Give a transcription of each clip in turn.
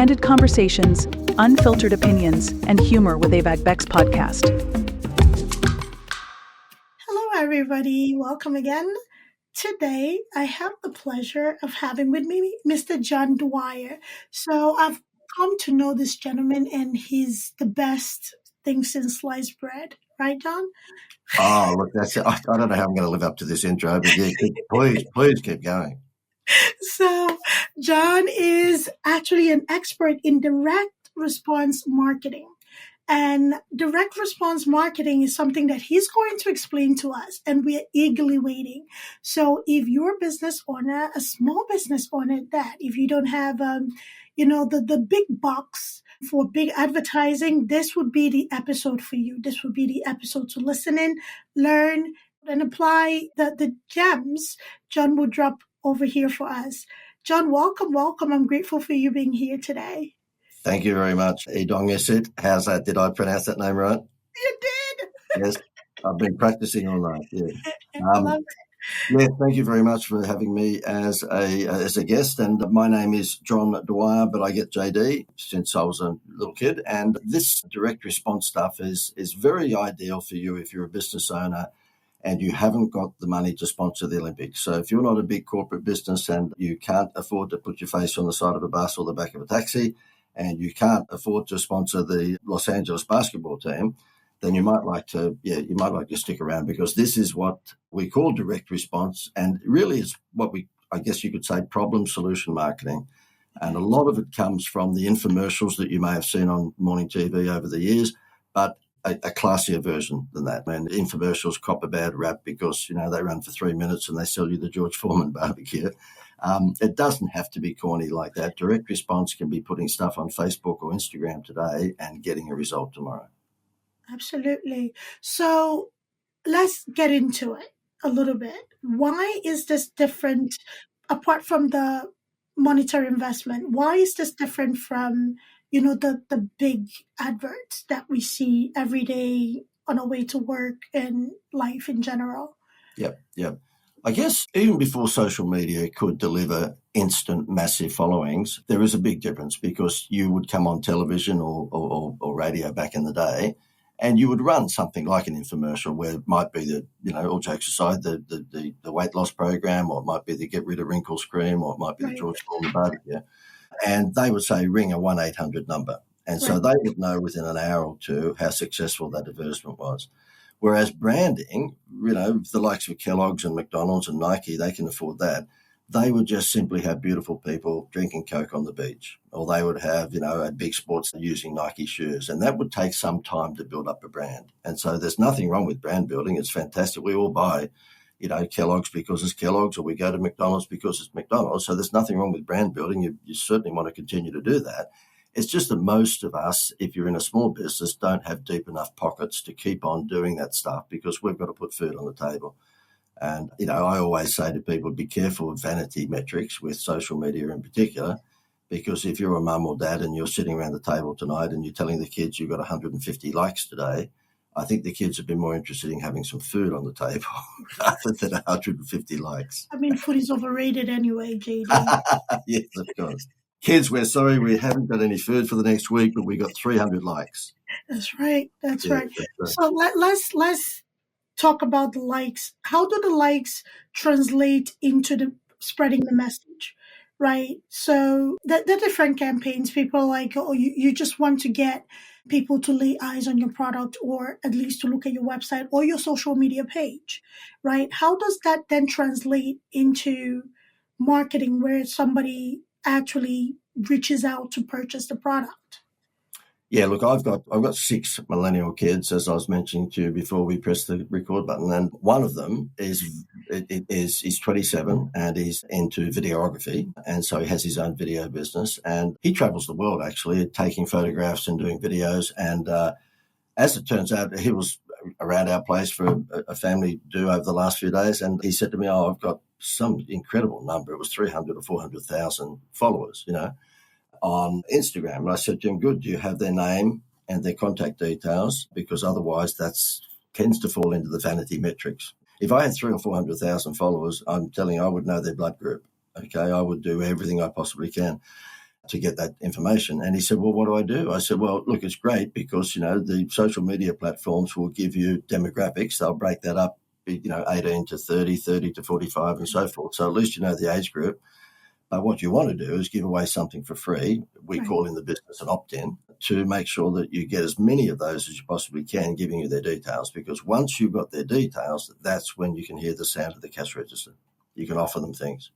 candid conversations, unfiltered opinions, and humor with Abeg's podcast. Hello, everybody. Welcome again. Today, I have the pleasure of having with me Mr. John Dwyer. So I've come to know this gentleman, and he's the best thing since sliced bread. Right, John? Oh, look, that's it. I don't know how I'm going to live up to this intro, but yeah, please keep going. So John is actually an expert in direct response marketing. And direct response marketing is something that he's going to explain to us, and we're eagerly waiting. So if you're a business owner, a small business owner, that if you don't have, the big bucks for big advertising, this would be the episode for you. This would be the episode to listen in, learn, and apply the gems John will drop over here for us. John, welcome. I'm grateful for you being here today. Thank you very much, Edongesit. How's that? Did I pronounce that name right? You did. Yes, I've been practicing all night. Yeah. I love it. Yeah, thank you very much for having me as a guest. And my name is John Dwyer, but I get JD since I was a little kid. And this direct response stuff is very ideal for you if you're a business owner and you haven't got the money to sponsor the Olympics. So if you're not a big corporate business and you can't afford to put your face on the side of a bus or the back of a taxi, and you can't afford to sponsor the Los Angeles basketball team, then you might like to stick around, because this is what we call direct response, and really is what I guess you could say, problem solution marketing. And a lot of it comes from the infomercials that you may have seen on morning TV over the years, but a classier version than that. And infomercials cop a bad rap because, they run for 3 minutes and they sell you the George Foreman barbecue. It doesn't have to be corny like that. Direct response can be putting stuff on Facebook or Instagram today and getting a result tomorrow. Absolutely. So let's get into it a little bit. Why is this different, apart from the monetary investment? Why is this different from, the big adverts that we see every day on our way to work and life in general? Yep. I guess even before social media could deliver instant massive followings, there is a big difference, because you would come on television or radio back in the day, and you would run something like an infomercial where it might be all jokes aside, the weight loss program, or it might be the get rid of wrinkles cream, or it might be the George Foreman barbecue. And they would say, ring a 1-800 number. And so they would know within an hour or two how successful that advertisement was. Whereas branding, the likes of Kellogg's and McDonald's and Nike, they can afford that. They would just simply have beautiful people drinking Coke on the beach, or they would have, a big sports using Nike shoes. And that would take some time to build up a brand. And so there's nothing wrong with brand building. It's fantastic. We all buy, Kellogg's because it's Kellogg's, or we go to McDonald's because it's McDonald's. So there's nothing wrong with brand building. You certainly want to continue to do that. It's just that most of us, if you're in a small business, don't have deep enough pockets to keep on doing that stuff, because we've got to put food on the table. And, I always say to people, be careful of vanity metrics with social media in particular, because if you're a mum or dad and you're sitting around the table tonight and you're telling the kids you've got 150 likes today, I think the kids would be more interested in having some food on the table rather than 150 likes. I mean, food is overrated anyway, JD. Yes, of course. Kids, we're sorry we haven't got any food for the next week, but we got 300 likes. That's right. That's right. So let's talk about the likes. How do the likes translate into the spreading the message, right? So the different campaigns, people like, you just want to get people to lay eyes on your product, or at least to look at your website or your social media page, right? How does that then translate into marketing where somebody actually reaches out to purchase the product? Yeah, look, I've got 6 millennial kids, as I was mentioning to you before we pressed the record button, and one of them is 27 and he's into videography, and so he has his own video business, and he travels the world actually, taking photographs and doing videos. And as it turns out, he was around our place for a family do over the last few days, and he said to me, "Oh, I've got some incredible number. It was 300 or 400,000 followers, on Instagram." And I said to him, "Good, do you have their name and their contact details? Because otherwise that tends to fall into the vanity metrics. If I had 300 or 400,000 followers, I'm telling you, I would know their blood group. Okay, I would do everything I possibly can." to get that information. And he said, well, what do I do? I said, well, look, it's great because, the social media platforms will give you demographics. They'll break that up, 18 to 30, 30 to 45 and so forth. So at least you know the age group. But what you want to do is give away something for free. We call in the business an opt-in to make sure that you get as many of those as you possibly can, giving you their details. Because once you've got their details, that's when you can hear the sound of the cash register. You can offer them things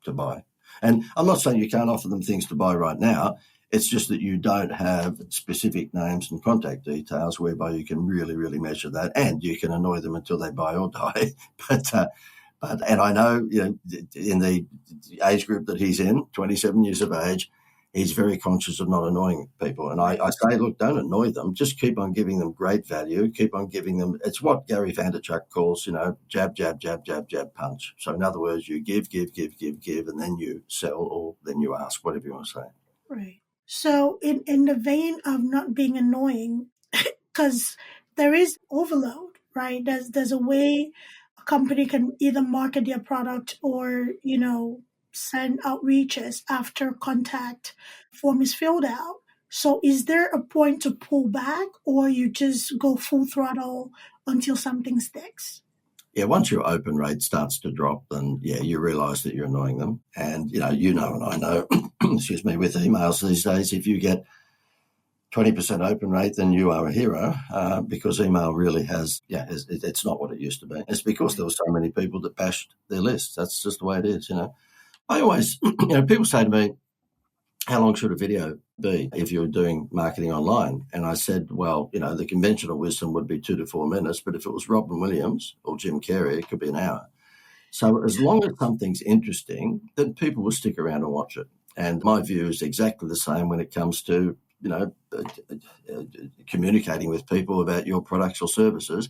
to buy. And I'm not saying you can't offer them things to buy right now. It's just that you don't have specific names and contact details whereby you can really, really measure that, and you can annoy them until they buy or die. And I know, in the age group that he's in, 27 years of age, he's very conscious of not annoying people. And I say, look, don't annoy them. Just keep on giving them great value. Keep on giving them. It's what Gary Vaynerchuk calls, jab, jab, jab, jab, jab, punch. So in other words, you give, and then you sell, or then you ask, whatever you want to say. Right. So in the vein of not being annoying, because there is overload, right? There's a way a company can either market their product or, send outreaches after contact form is filled out. So is there a point to pull back, or you just go full throttle until something sticks? Yeah, once your open rate starts to drop, then you realise that you're annoying them. And and I know, excuse me, with emails these days, if you get 20% open rate, then you are a hero, because email really has, it's not what it used to be. It's because there were so many people that bashed their lists. That's just the way it is. I always, people say to me, how long should a video be if you're doing marketing online? And I said, well, the conventional wisdom would be 2 to 4 minutes, but if it was Robin Williams or Jim Carrey, it could be an hour. So as long as something's interesting, then people will stick around and watch it. And my view is exactly the same when it comes to, communicating with people about your products or services.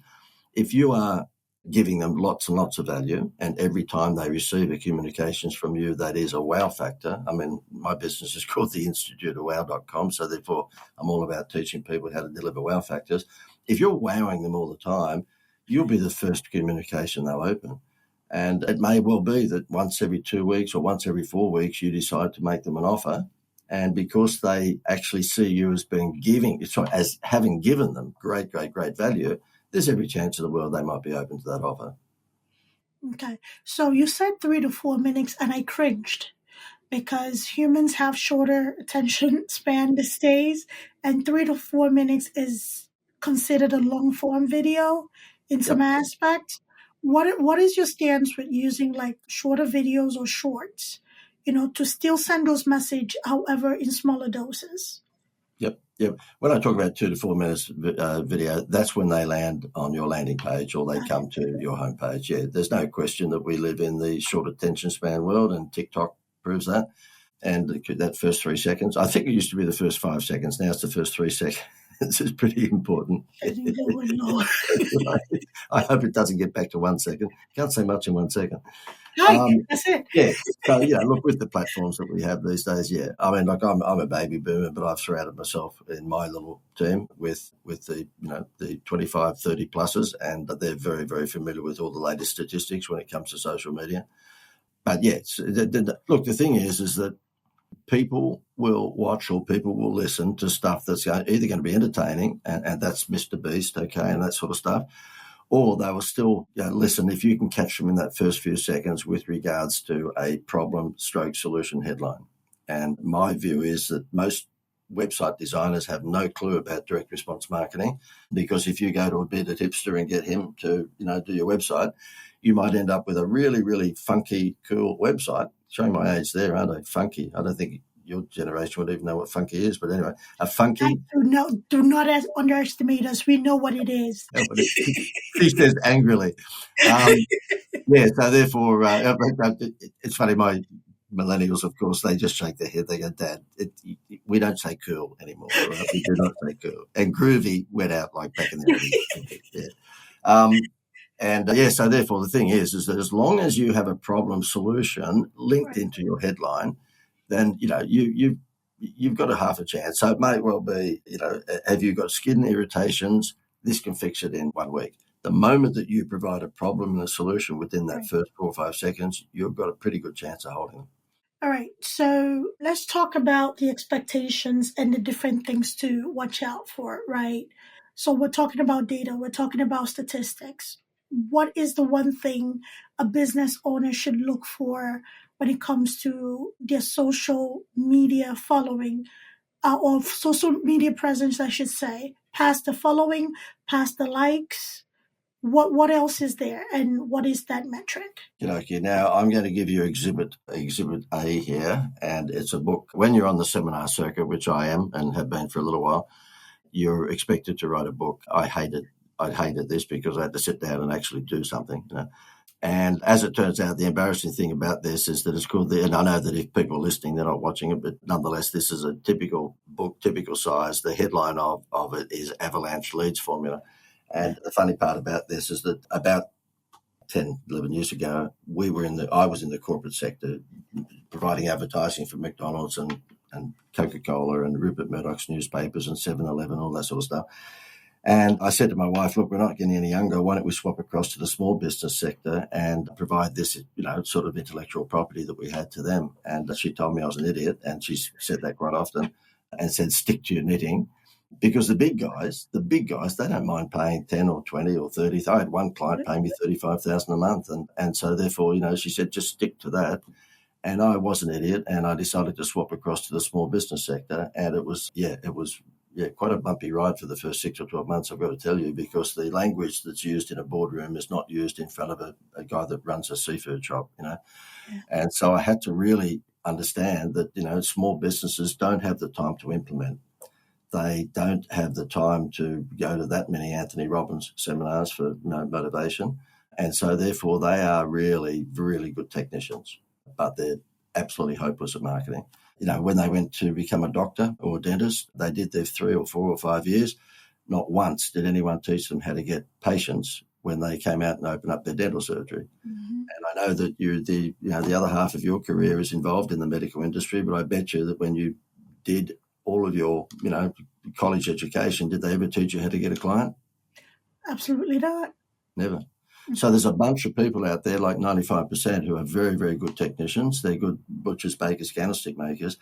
If you are giving them lots and lots of value, and every time they receive a communications from you, that is a wow factor. I mean, my business is called the Institute of Wow.com, so therefore I'm all about teaching people how to deliver wow factors. If you're wowing them all the time, you'll be the first communication they'll open. And it may well be that once every 2 weeks or once every 4 weeks, you decide to make them an offer. And because they actually see you as as having given them great, great, great value, there's every chance in the world they might be open to that offer. Okay. So you said 3 to 4 minutes, and I cringed because humans have shorter attention span these days, and 3 to 4 minutes is considered a long form video in some aspects. What is your stance with using like shorter videos or shorts, to still send those message, however, in smaller doses? Yep. When I talk about 2 to 4 minutes video, that's when they land on your landing page or they come to your homepage. Yeah, there's no question that we live in the short attention span world, and TikTok proves that. And that first 3 seconds, I think it used to be the first 5 seconds. Now it's the first 3 seconds. This is pretty important. I hope it doesn't get back to 1 second. Can't say much in 1 second. That's it. Yeah. So, look, with the platforms that we have these days, I mean, like I'm a baby boomer, but I've surrounded myself in my little team with the, the 25, 30 pluses, and they're very, very familiar with all the latest statistics when it comes to social media. But look, the thing is that people will watch or people will listen to stuff that's either going to be entertaining, and that's Mr. Beast, okay, and that sort of stuff, or they will still listen if you can catch them in that first few seconds with regards to a problem/solution headline. And my view is that most website designers have no clue about direct response marketing, because if you go to a bearded hipster and get him to do your website, you might end up with a really, really funky, cool website. Showing my age there, aren't I? Funky. I don't think your generation would even know what funky is, but anyway, a funky. Do not underestimate us. We know what it is. She says angrily. So therefore, it's funny. My millennials, of course, they just shake their head. They go, "Dad, we don't say cool anymore. Right? We do not say cool." And groovy went out like back in the 80s. So therefore the thing is that as long as you have a problem solution linked into your headline, then, you've got a half a chance. So it may well be, have you got skin irritations? This can fix it in 1 week. The moment that you provide a problem and a solution within that first 4 or 5 seconds, you've got a pretty good chance of holding them. All right, so let's talk about the expectations and the different things to watch out for, right? So we're talking about data, we're talking about statistics. What is the one thing a business owner should look for when it comes to their social media following, or social media presence, I should say, past the following, past the likes? What else is there, and what is that metric? Okay, now I'm going to give you exhibit A here, and it's a book. When you're on the seminar circuit, which I am and have been for a little while, you're expected to write a book. I hated this because I had to sit down and actually do something. And as it turns out, the embarrassing thing about this is that it's called and I know that if people are listening, they're not watching it, but nonetheless, this is a typical book, typical size. The headline of it is Avalanche Leads Formula. And the funny part about this is that about 10, 11 years ago, I was in the corporate sector providing advertising for McDonald's and Coca-Cola and Rupert Murdoch's newspapers and 7-Eleven, all that sort of stuff. And I said to my wife, look, we're not getting any younger. Why don't we swap across to the small business sector and provide this, sort of intellectual property that we had to them? And she told me I was an idiot. And she said that quite often and said, stick to your knitting. Because the big guys, they don't mind paying 10 or 20 or 30. I had one client pay me $35,000 a month. And so therefore, she said, just stick to that. And I was an idiot, and I decided to swap across to the small business sector. And it was quite a bumpy ride for the first 6 or 12 months, I've got to tell you, because the language that's used in a boardroom is not used in front of a guy that runs a seafood shop, Yeah. And so I had to really understand that, small businesses don't have the time to implement. They don't have the time to go to that many Anthony Robbins seminars for motivation. And so therefore they are really, really good technicians, but they're absolutely hopeless at marketing. When they went to become a doctor or a dentist, they did their 3 or 4 or 5 years. Not once did anyone teach them how to get patients when they came out and opened up their dental surgery. Mm-hmm. And I know that the other half of your career is involved in the medical industry, but I bet you that when you did all of your, college education, did they ever teach you how to get a client? Absolutely not. Never. So there's a bunch of people out there, like 95%, who are very, very good technicians. They're good butchers, bakers, candlestick makers,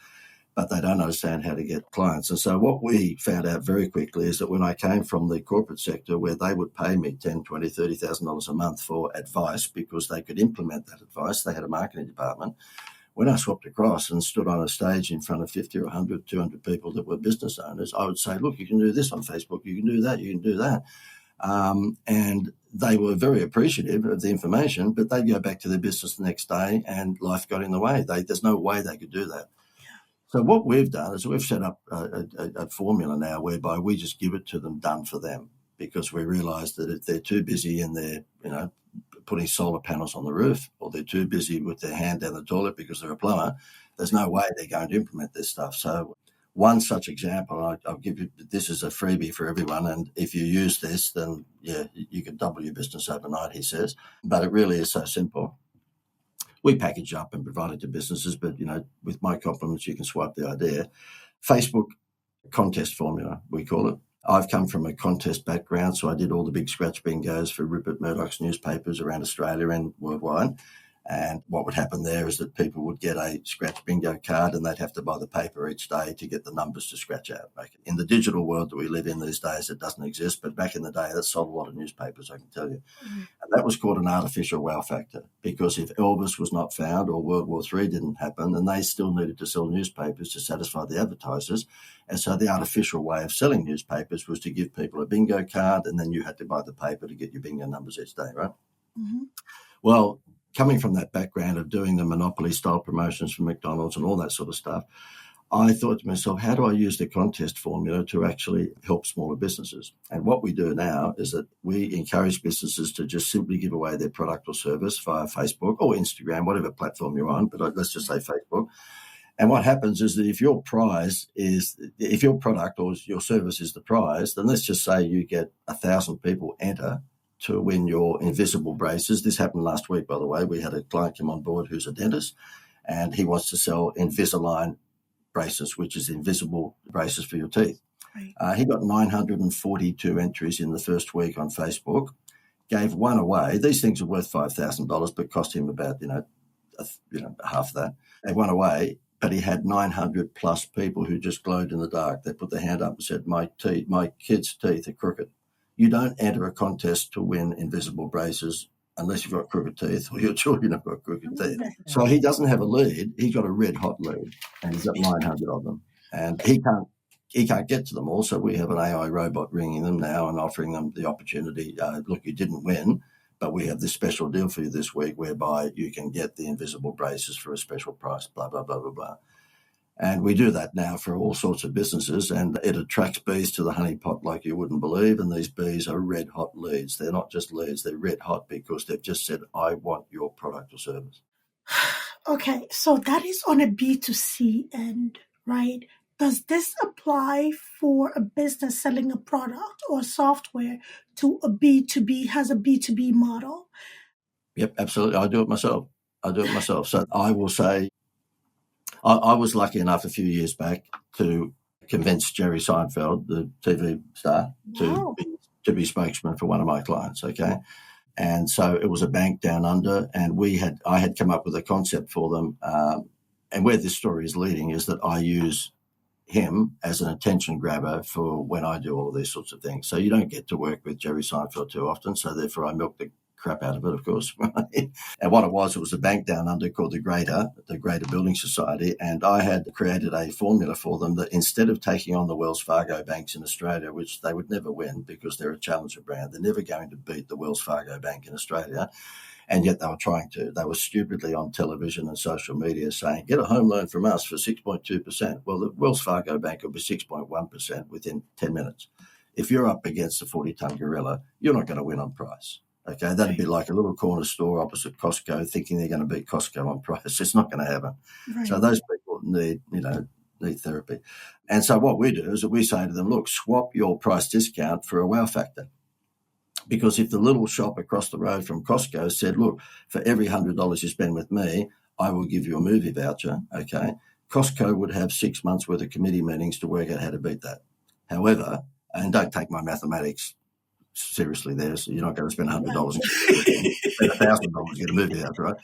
but they don't understand how to get clients. And so what we found out very quickly is that when I came from the corporate sector, where they would pay me $10,000, $20,000, $30,000 a month for advice because they could implement that advice, they had a marketing department. When I swapped across and stood on a stage in front of 50 or 100, 200 people that were business owners, I would say, look, you can do this on Facebook, you can do that, you can do that. And they were very appreciative of the information, but they'd go back to their business the next day and life got in the way. There's no way they could do that. So what we've done is we've set up a formula now whereby we just give it to them done for them, because we realise that if they're too busy in their, putting solar panels on the roof, or they're too busy with their hand down the toilet because they're a plumber, there's no way they're going to implement this stuff. So one such example, I'll give you, this is a freebie for everyone, and if you use this, then, you can double your business overnight, he says. But it really is so simple. We package up and provide it to businesses, but, with my compliments, you can swipe the idea. Facebook contest formula, we call it. I've come from a contest background, so I did all the big scratch bingos for Rupert Murdoch's newspapers around Australia and worldwide. And what would happen there is that people would get a scratch bingo card and they'd have to buy the paper each day to get the numbers to scratch out. In the digital world that we live in these days, it doesn't exist, but back in the day, that sold a lot of newspapers, I can tell you. Mm-hmm. And that was called an artificial wow factor, because if Elvis was not found or World War III didn't happen, then they still needed to sell newspapers to satisfy the advertisers. And so the artificial way of selling newspapers was to give people a bingo card, and then you had to buy the paper to get your bingo numbers each day, right? Mm-hmm. Well, coming from that background of doing the monopoly-style promotions for McDonald's and all that sort of stuff, I thought to myself, how do I use the contest formula to actually help smaller businesses? And what we do now is that we encourage businesses to just simply give away their product or service via Facebook or Instagram, whatever platform you're on, but let's just say Facebook. And what happens is that if your product or your service is the prize, then let's just say you get 1,000 people enter to win your invisible braces. This happened last week, by the way. We had a client come on board who's a dentist, and he wants to sell Invisalign braces, which is invisible braces for your teeth. Right. He got 942 entries in the first week on Facebook, gave one away. These things are worth $5,000, but cost him about, half that. They went away, but he had 900 plus people who just glowed in the dark. They put their hand up and said, my kids' teeth are crooked. You don't enter a contest to win invisible braces unless you've got crooked teeth or your children have got crooked teeth. So he doesn't have a lead. He's got a red hot lead and he's got 900 of them. And he can't get to them all. So we have an AI robot ringing them now and offering them the opportunity. Look, you didn't win, but we have this special deal for you this week whereby you can get the invisible braces for a special price, blah, blah, blah, blah, blah. And we do that now for all sorts of businesses, and it attracts bees to the honeypot like you wouldn't believe. And these bees are red hot leads. They're not just leads, they're red hot because they've just said, I want your product or service. Okay, so that is on a B2C end, right? Does this apply for a business selling a product or software to a B2B, has a B2B model? Yep, absolutely. I do it myself. So I will say, I was lucky enough a few years back to convince Jerry Seinfeld, the TV star, Wow. to be spokesman for one of my clients, okay? And so it was a bank down under, and I had come up with a concept for them. And where this story is leading is that I use him as an attention grabber for when I do all of these sorts of things. So you don't get to work with Jerry Seinfeld too often, so therefore I milk the crap out of it, of course. And what it was a bank down under called the Greater Building Society, and I had created a formula for them that instead of taking on the Wells Fargo banks in Australia, which they would never win because they're a challenger brand, they're never going to beat the Wells Fargo Bank in Australia, and yet they were trying to. They were stupidly on television and social media saying, get a home loan from us for 6.2%. Well, the Wells Fargo Bank will be 6.1% within 10 minutes. If you're up against a 40-ton gorilla, you're not going to win on price. Okay, that'd be like a little corner store opposite Costco thinking they're going to beat Costco on price. It's not going to happen. Right. So those people need therapy. And so what we do is that we say to them, look, swap your price discount for a wow factor. Because if the little shop across the road from Costco said, look, for every $100 you spend with me, I will give you a movie voucher, okay, Costco would have 6 months worth of committee meetings to work out how to beat that. However, and don't take my mathematics seriously there, so you're not going to spend $100 and spend $1,000 to get a movie out, right?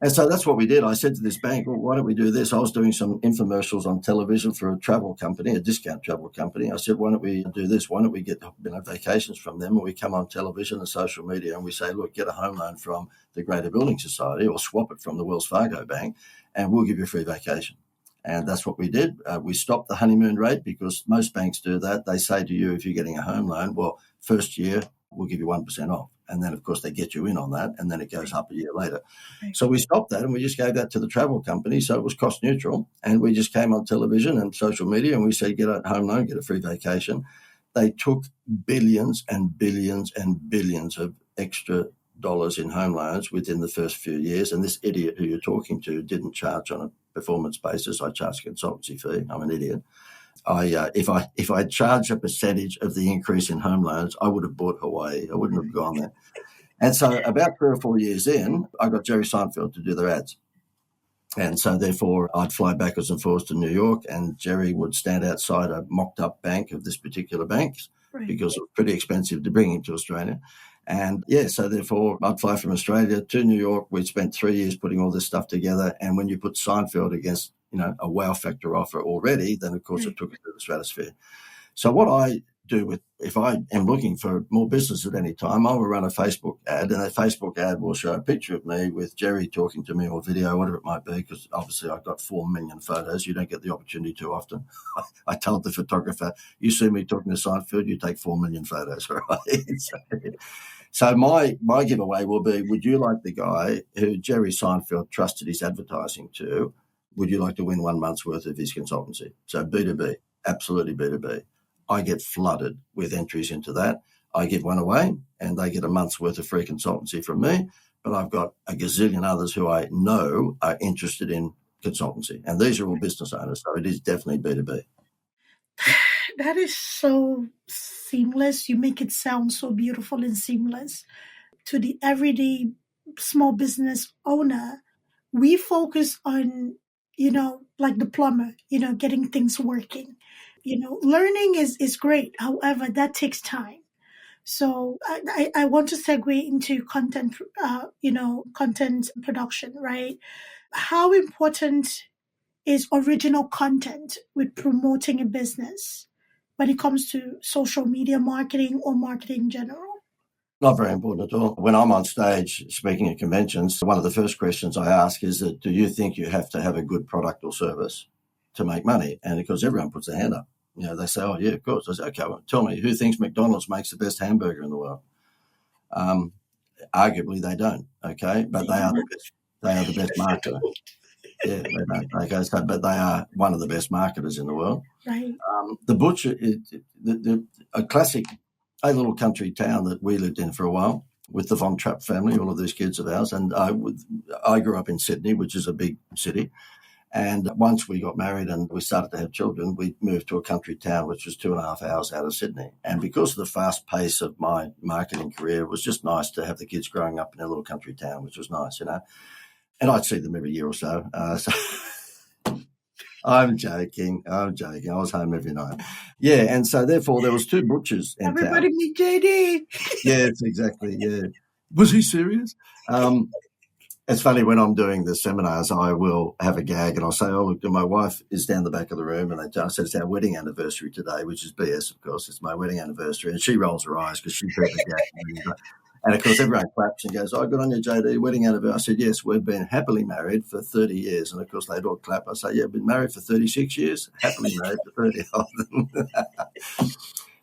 And so that's what we did. I said to this bank, well, why don't we do this? I was doing some infomercials on television for a travel company, a discount travel company. I said, why don't we do this? Why don't we get vacations from them? And we come on television and social media and we say, look, get a home loan from the Greater Building Society or swap it from the Wells Fargo Bank and we'll give you a free vacation. And that's what we did. We stopped the honeymoon rate because most banks do that. They say to you, if you're getting a home loan, well, first year, we'll give you 1% off. And then, of course, they get you in on that, and then it goes up a year later. Right. So we stopped that, and we just gave that to the travel company, so it was cost neutral. And we just came on television and social media, and we said, get a home loan, get a free vacation. They took billions and billions and billions of extra dollars in home loans within the first few years. And this idiot who you're talking to didn't charge on a performance basis. I charged a consultancy fee. I'm an idiot. If I charged a percentage of the increase in home loans, I would have bought Hawaii. I wouldn't have gone there. And so about 3 or 4 years in, I got Jerry Seinfeld to do their ads. And so therefore I'd fly backwards and forwards to New York and Jerry would stand outside a mocked up bank of this particular bank because it was pretty expensive to bring him to Australia. And so therefore I'd fly from Australia to New York. We'd spent 3 years putting all this stuff together. And when you put Seinfeld against a wow factor offer already, then of course it took it to the stratosphere. So what I do if I am looking for more business at any time, I will run a Facebook ad, and that Facebook ad will show a picture of me with Jerry talking to me or video, whatever it might be, because obviously I've got 4 million photos. You don't get the opportunity too often. I told the photographer, you see me talking to Seinfeld, you take 4 million photos, right? So my giveaway will be, would you like the guy who Jerry Seinfeld trusted his advertising to? Would you like to win 1 month's worth of his consultancy? So B2B, absolutely B2B. I get flooded with entries into that. I give one away and they get a month's worth of free consultancy from me, but I've got a gazillion others who I know are interested in consultancy. And these are all business owners, so it is definitely B2B. That is so seamless. You make it sound so beautiful and seamless. To the everyday small business owner, we focus on, like the plumber, getting things working. Learning is great. However, that takes time. So I want to segue into content, content production, right? How important is original content with promoting a business when it comes to social media marketing or marketing in general? Not very important at all. When I'm on stage speaking at conventions, one of the first questions I ask is that, do you think you have to have a good product or service to make money? And of course, everyone puts their hand up. They say, oh, yeah, of course. I say, okay, well, tell me, who thinks McDonald's makes the best hamburger in the world? Arguably, they don't, okay? But they are the best. They are the best marketer. Yeah, they don't. Okay, so, but they are one of the best marketers in the world. Right. The butcher, a classic, a little country town that we lived in for a while with the Von Trapp family, all of these kids of ours. And I grew up in Sydney, which is a big city. And once we got married and we started to have children, we moved to a country town, which was 2.5 hours out of Sydney. And because of the fast pace of my marketing career, it was just nice to have the kids growing up in a little country town, which was nice, And I'd see them every year or so. I'm joking. I was home every night. Yeah, and so therefore there was 2 butchers in Everybody town. meet JD. Yes, exactly. Yeah. Was he serious? It's funny, when I'm doing the seminars, I will have a gag and I'll say, oh, look, my wife is down the back of the room, and I said, it's our wedding anniversary today, which is BS, of course. It's my wedding anniversary. And she rolls her eyes because she's heard the gag. And, of course, everyone claps and goes, oh, good on you, JD, wedding anniversary. I said, yes, we've been happily married for 30 years. And, of course, they'd all clap. I say, yeah, been married for 36 years, happily married for 30 of them.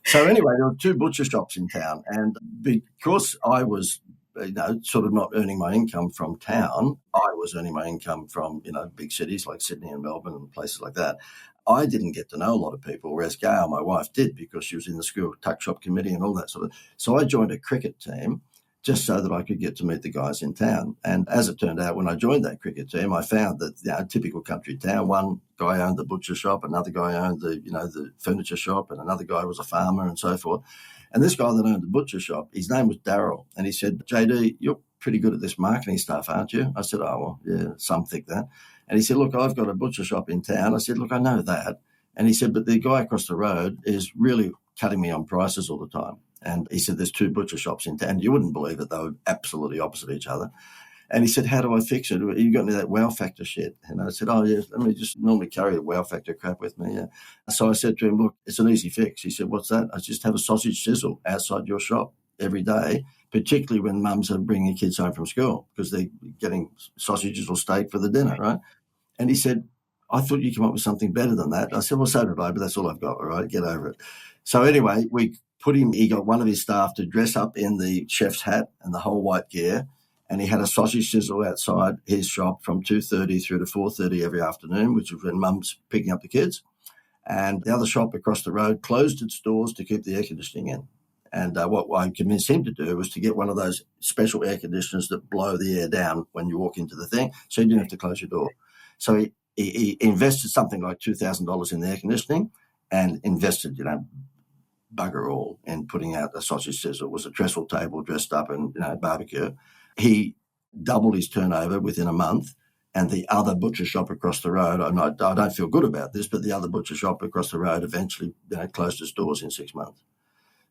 So anyway, there were 2 butcher shops in town. And because I was sort of not earning my income from town, I was earning my income from, big cities like Sydney and Melbourne and places like that. I didn't get to know a lot of people, whereas Gail, my wife, did, because she was in the school tuck shop committee and all that sort of. So I joined a cricket team just so that I could get to meet the guys in town. And as it turned out, when I joined that cricket team, I found that, typical country town, one guy owned the butcher shop, another guy owned the furniture shop, and another guy was a farmer and so forth. And this guy that owned the butcher shop, his name was Daryl. And he said, JD, you're pretty good at this marketing stuff, aren't you? I said, oh, well, yeah, some think that. And he said, look, I've got a butcher shop in town. I said, look, I know that. And he said, but the guy across the road is really cutting me on prices all the time. And he said, there's 2 butcher shops in town. You wouldn't believe it. They were absolutely opposite each other. And he said, how do I fix it? You got any of that wow factor shit? And I said, oh, yeah, let me just normally carry a wow factor crap with me. Yeah. So I said to him, look, it's an easy fix. He said, what's that? I just have a sausage sizzle outside your shop every day, particularly when mums are bringing kids home from school because they're getting sausages or steak for the dinner, right? And he said, I thought you'd come up with something better than that. I said, well, so did I, but that's all I've got, all right? Get over it. So anyway, he got one of his staff to dress up in the chef's hat and the whole white gear, and he had a sausage sizzle outside his shop from 2:30 through to 4:30 every afternoon, which was when mum's picking up the kids. And the other shop across the road closed its doors to keep the air conditioning in. And what I convinced him to do was to get one of those special air conditioners that blow the air down when you walk into the thing, so you didn't have to close your door. So he invested something like $2,000 in the air conditioning and invested, bugger all in putting out a sausage sizzle. It was a trestle table dressed up and, barbecue. He doubled his turnover within a month, and the other butcher shop across the road, I don't feel good about this, but the other butcher shop across the road eventually closed its doors in 6 months.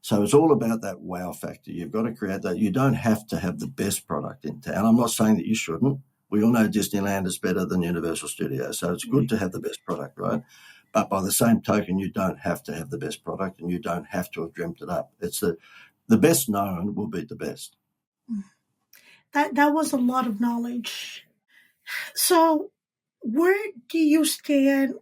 So it's all about that wow factor. You've got to create that. You don't have to have the best product in town. I'm not saying that you shouldn't. We all know Disneyland is better than Universal Studios, so it's good to have the best product, right? But by the same token, you don't have to have the best product, and you don't have to have dreamt it up. It's the best known will beat the best. That was a lot of knowledge. So where do you stand,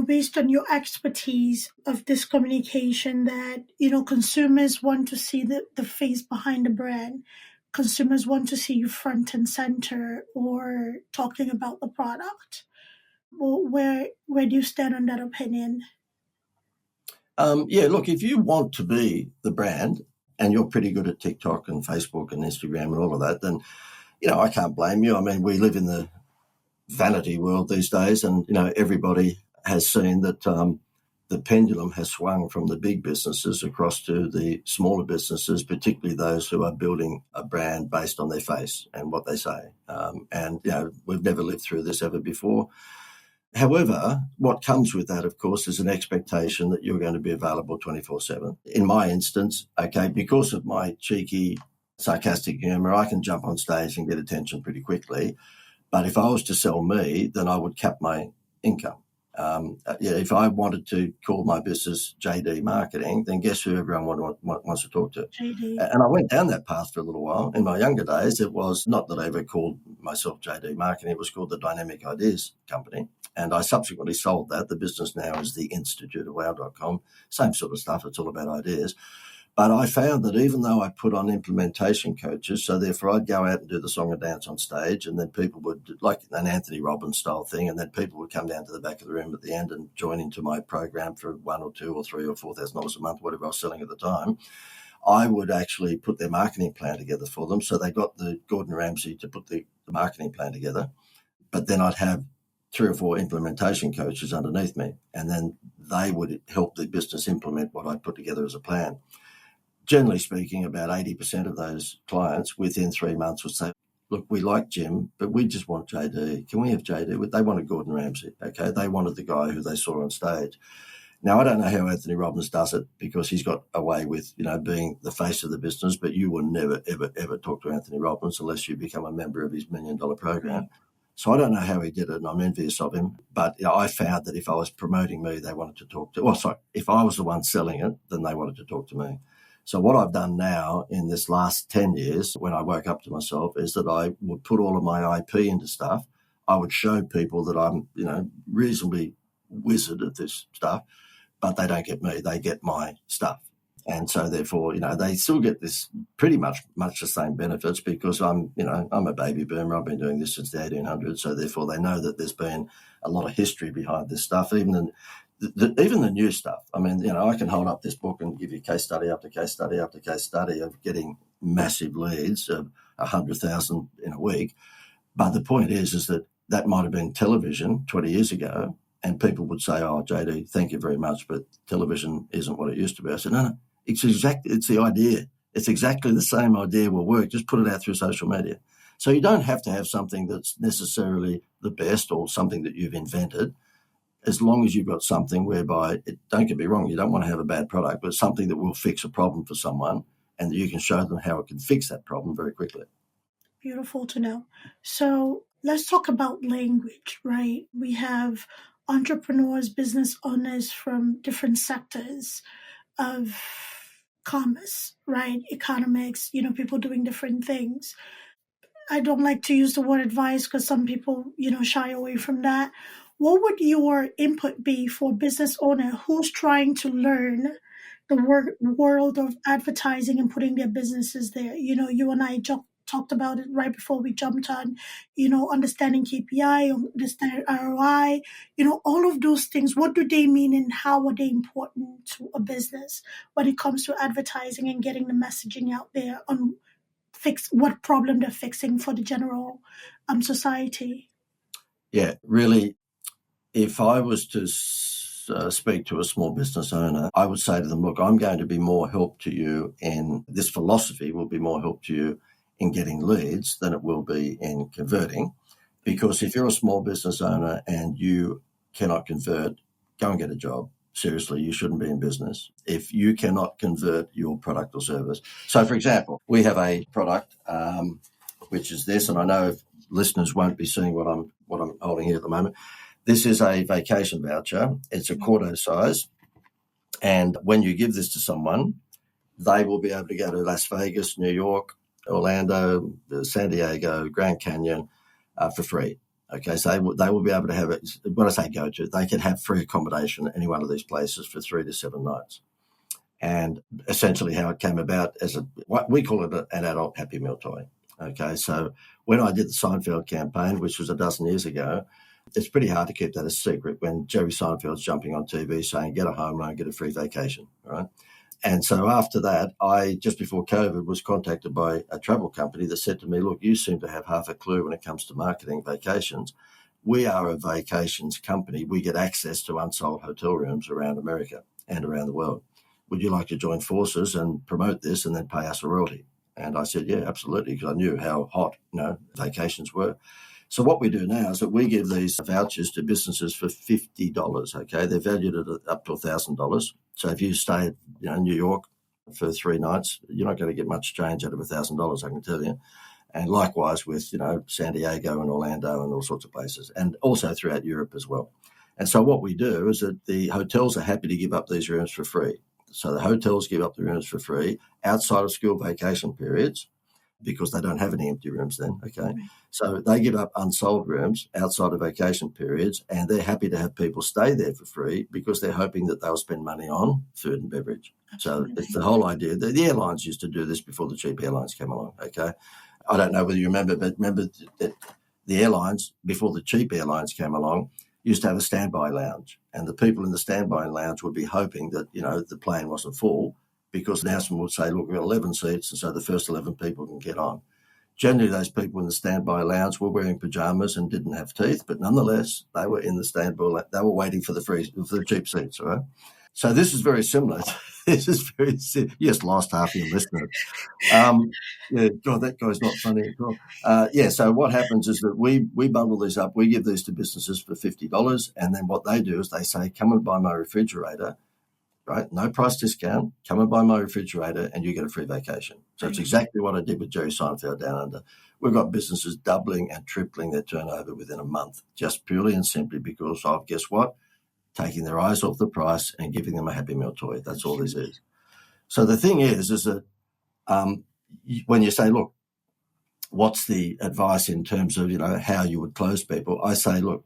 based on your expertise of this communication that, consumers want to see the face behind the brand. Consumers want to see you front and center or talking about the product. Well, where do you stand on that opinion? Look, if you want to be the brand and you're pretty good at TikTok and Facebook and Instagram and all of that, then, I can't blame you. I mean, we live in the vanity world these days, and, everybody has seen that the pendulum has swung from the big businesses across to the smaller businesses, particularly those who are building a brand based on their face and what they say. We've never lived through this ever before. However, what comes with that, of course, is an expectation that you're going to be available 24/7. In my instance, okay, because of my cheeky, sarcastic humour, I can jump on stage and get attention pretty quickly. But if I was to sell me, then I would cap my income. If I wanted to call my business JD Marketing, then guess who everyone wants to talk to? JD. And I went down that path for a little while. In my younger days, it was not that I ever called myself JD Marketing. It was called the Dynamic Ideas Company. And I subsequently sold that. The business now is the Institute of Wow.com. Same sort of stuff. It's all about ideas. But I found that even though I put on implementation coaches, so therefore I'd go out and do the song and dance on stage, and then people would, like an Anthony Robbins style thing, and then people would come down to the back of the room at the end and join into my program for $1 or $2 or $3 or $4,000 a month, whatever I was selling at the time. I would actually put their marketing plan together for them. So they got the Gordon Ramsay to put the marketing plan together. But then I'd have 3 or 4 implementation coaches underneath me, and then they would help the business implement what I put together as a plan. Generally speaking, about 80% of those clients within 3 months would say, look, we like Jim, but we just want JD. Can we have JD? They wanted Gordon Ramsay, okay? They wanted the guy who they saw on stage. Now, I don't know how Anthony Robbins does it because he's got away with, being the face of the business, but you will never, ever, ever talk to Anthony Robbins unless you become a member of his $1 million program. So I don't know how he did it, and I'm envious of him. But I found that if I was promoting me, they wanted to talk to, if I was the one selling it, then they wanted to talk to me. So what I've done now in this last 10 years, when I woke up to myself, is that I would put all of my IP into stuff. I would show people that I'm, reasonably wizard at this stuff, but they don't get me. They get my stuff. And so therefore, they still get this pretty much the same benefits because I'm a baby boomer. I've been doing this since the 1800s. So therefore they know that there's been a lot of history behind this stuff, even the new stuff. I mean, I can hold up this book and give you case study after case study after case study of getting massive leads of 100,000 in a week. But the point is that might have been television 20 years ago, and people would say, "Oh, JD, thank you very much, but television isn't what it used to be." I said, "No, it's the idea. It's exactly the same idea will work. Just put it out through social media." So you don't have to have something that's necessarily the best or something that you've invented. As long as you've got something whereby, don't get me wrong, you don't want to have a bad product, but something that will fix a problem for someone and that you can show them how it can fix that problem very quickly. Beautiful to know. So let's talk about language, right? We have entrepreneurs, business owners from different sectors of commerce, right? Economics, people doing different things. I don't like to use the word advice because some people, shy away from that. What would your input be for a business owner who's trying to learn the world of advertising and putting their businesses there? You and I talked about it right before we jumped on, understanding KPI, understanding ROI, all of those things. What do they mean and how are they important to a business when it comes to advertising and getting the messaging out there on fix what problem they're fixing for the general society? Yeah, really, if I was to speak to a small business owner, I would say to them, look, I'm going to be more help to you in this philosophy will be more help to you in getting leads than it will be in converting. Because if you're a small business owner and you cannot convert, go and get a job. Seriously, you shouldn't be in business if you cannot convert your product or service. So, for example, we have a product which is this, and I know listeners won't be seeing what I'm holding here at the moment. This is a vacation voucher. It's a quarto size, and when you give this to someone, they will be able to go to Las Vegas, New York, Orlando, San Diego, Grand Canyon for free. Okay, so they will be able to have it. When I say go to, they can have free accommodation at any one of these places for 3 to 7 nights. And essentially how it came about what we call it an adult Happy Meal toy. Okay, so when I did the Seinfeld campaign, which was a dozen years ago, it's pretty hard to keep that a secret when Jerry Seinfeld's jumping on TV saying, get a home loan, get a free vacation, right? And so after that, I, just before COVID, was contacted by a travel company that said to me, look, you seem to have half a clue when it comes to marketing vacations. We are a vacations company. We get access to unsold hotel rooms around America and around the world. Would you like to join forces and promote this and then pay us a royalty? And I said, yeah, absolutely, because I knew how hot, vacations were. So what we do now is that we give these vouchers to businesses for $50, okay? They're valued at up to $1,000. So if you stay in New York for 3 nights, you're not going to get much change out of $1,000, I can tell you. And likewise with, San Diego and Orlando and all sorts of places, and also throughout Europe as well. And so what we do is that the hotels are happy to give up these rooms for free. So the hotels give up the rooms for free outside of school vacation periods because they don't have any empty rooms then, okay? So they give up unsold rooms outside of vacation periods, and they're happy to have people stay there for free because they're hoping that they'll spend money on food and beverage. Absolutely. So it's the whole idea. The airlines used to do this before the cheap airlines came along, okay? I don't know whether you remember, but remember that the airlines, before the cheap airlines came along, used to have a standby lounge. And the people in the standby lounge would be hoping that, the plane wasn't full because the announcement would say, look, we've got 11 seats, and so the first 11 people can get on. Generally, those people in the standby lounge were wearing pajamas and didn't have teeth, but nonetheless, they were in the standby. They were waiting for the cheap seats, all right? So this is very similar. Yes, lost half your listeners. God, that guy's not funny at all. So what happens is that we bundle these up. We give these to businesses for $50, and then what they do is they say, come and buy my refrigerator, right? No price discount. Come and buy my refrigerator, and you get a free vacation. So it's exactly what I did with Jerry Seinfeld Down Under. We've got businesses doubling and tripling their turnover within a month, just purely and simply because of, guess what? Taking their eyes off the price and giving them a Happy Meal toy. That's all this is. So the thing is that when you say, look, what's the advice in terms of, how you would close people? I say, look,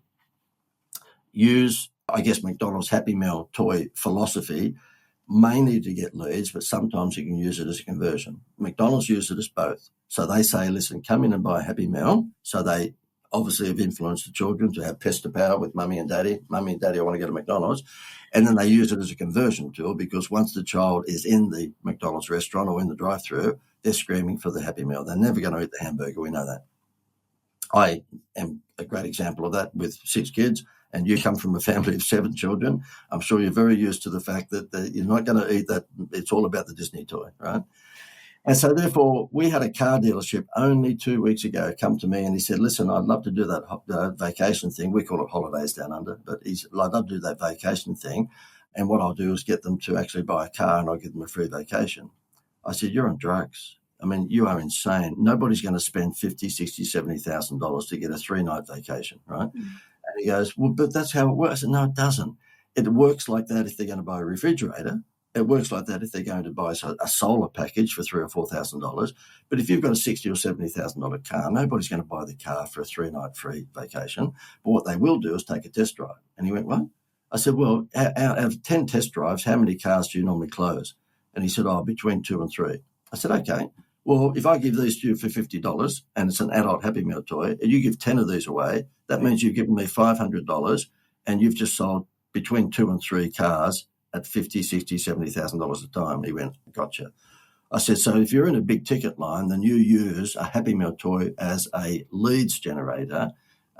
use, I guess, McDonald's Happy Meal toy philosophy mainly to get leads, but sometimes you can use it as a conversion. McDonald's use it as both. So they say, listen, come in and buy a Happy Meal. So they obviously have influenced the children to have pester power with mummy and daddy. Mummy and daddy, I want to go to McDonald's. And then they use it as a conversion tool because once the child is in the McDonald's restaurant or in the drive-thru, they're screaming for the Happy Meal. They're never going to eat the hamburger. We know that. I am a great example of that with 6 kids, and you come from a family of 7 children. I'm sure you're very used to the fact that you're not going to eat that. It's all about the Disney toy, right? And so therefore, we had a car dealership only 2 weeks ago come to me and he said, listen, I'd love to do that vacation thing. We call it holidays down under, but I'd love to do that vacation thing. And what I'll do is get them to actually buy a car and I'll give them a free vacation. I said, you're on drugs. I mean, you are insane. Nobody's going to spend $50,000, $60,000, $70,000 to get a 3-night vacation, right? Mm-hmm. And he goes, well, but that's how it works. I said, no, it doesn't. It works like that if they're going to buy a refrigerator. It works like that if they're going to buy a solar package for $3,000 or $4,000. But if you've got a $60,000 or $70,000 car, nobody's going to buy the car for a 3-night free vacation. But what they will do is take a test drive. And he went, what? I said, well, out of 10 test drives, how many cars do you normally close? And he said, between 2 and 3. I said, okay. Well, if I give these to you for $50 and it's an adult Happy Meal toy, and you give 10 of these away, that means you've given me $500 and you've just sold between 2 and 3 cars at $50,000, $60,000, $70,000 a time. He went, gotcha. I said, so if you're in a big ticket line, then you use a Happy Meal toy as a leads generator,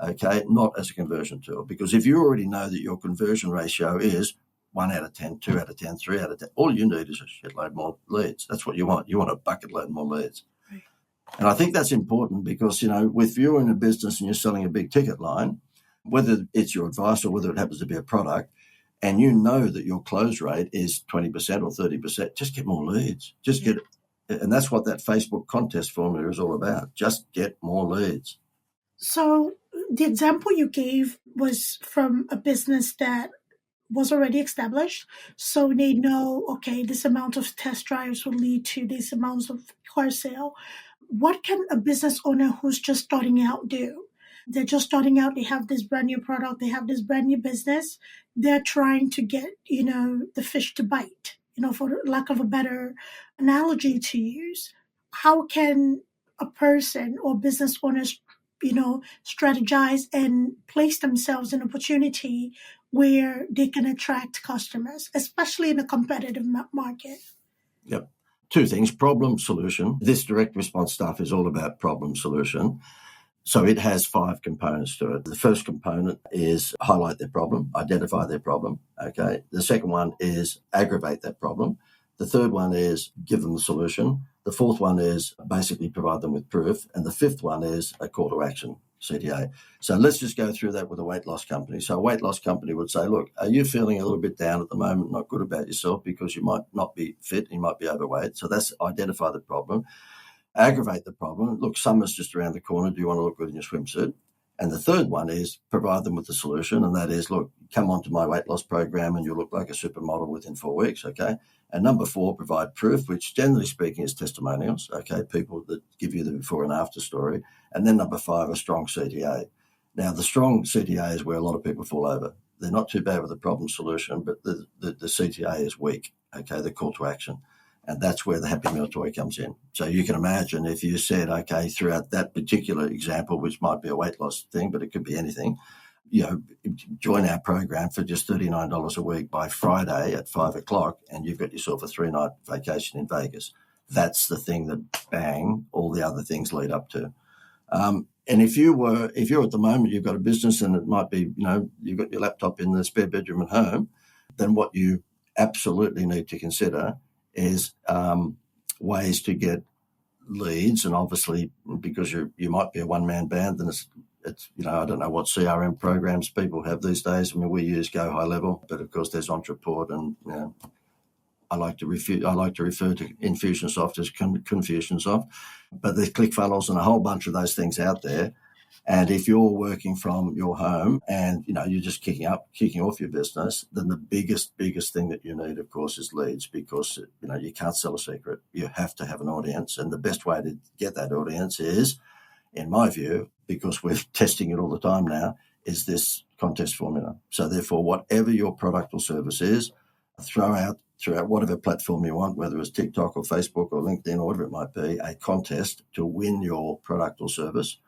okay, not as a conversion tool. Because if you already know that your conversion ratio is 1 out of 10, 2 out of 10, 3 out of 10, all you need is a shitload more leads. That's what you want. You want a bucket load more leads. Right. And I think that's important because, if you're in a business and you're selling a big ticket line, whether it's your advice or whether it happens to be a product, and you know that your close rate is 20% or 30%, just get more leads. And that's what that Facebook contest formula is all about. Just get more leads. So the example you gave was from a business that was already established. So they know, okay, this amount of test drives will lead to this amount of car sale. What can a business owner who's just starting out do? They're just starting out. They have this brand new product. They have this brand new business. They're trying to get, the fish to bite, for lack of a better analogy to use. How can a person or business owners, strategize and place themselves in an opportunity where they can attract customers, especially in a competitive market? Yep. 2 things, problem, solution. This direct response stuff is all about problem, solution. So it has 5 components to it. The first component is highlight their problem, identify their problem, okay? The second one is aggravate that problem. The third one is give them the solution. The fourth one is basically provide them with proof. And the fifth one is a call to action. CTA. So let's just go through that with a weight loss company. So a weight loss company would say, look, are you feeling a little bit down at the moment, not good about yourself because you might not be fit, you might be overweight. So that's identify the problem, aggravate the problem. Look, summer's just around the corner. Do you want to look good in your swimsuit? And the third one is provide them with the solution, and that is, look, come onto my weight loss program and you'll look like a supermodel within 4 weeks, okay? And number 4, provide proof, which generally speaking is testimonials, okay, people that give you the before and after story. And then number 5, a strong CTA. Now, the strong CTA is where a lot of people fall over. They're not too bad with the problem solution, but the CTA is weak, okay, the call to action. And that's where the Happy Meal toy comes in. So you can imagine if you said, okay, throughout that particular example, which might be a weight loss thing, but it could be anything, join our program for just $39 a week by Friday at 5 o'clock, and you've got yourself a 3-night vacation in Vegas. That's the thing that, bang, all the other things lead up to. And if you're at the moment, you've got a business and it might be, you've got your laptop in the spare bedroom at home, then what you absolutely need to consider is ways to get leads. And obviously, because you might be a one-man band, then it's I don't know what CRM programs people have these days. I mean, we use Go High Level, but of course there's Entreport, and I like to refer to Infusionsoft as Confusionsoft, but there's ClickFunnels and a whole bunch of those things out there. And if you're working from your home and, you're just kicking off your business, then the biggest thing that you need, of course, is leads, because, you can't sell a secret. You have to have an audience. And the best way to get that audience is, in my view, because we're testing it all the time now, is this contest formula. So therefore, whatever your product or service is, throw out whatever platform you want, whether it's TikTok or Facebook or LinkedIn or whatever it might be, a contest to win your product or service.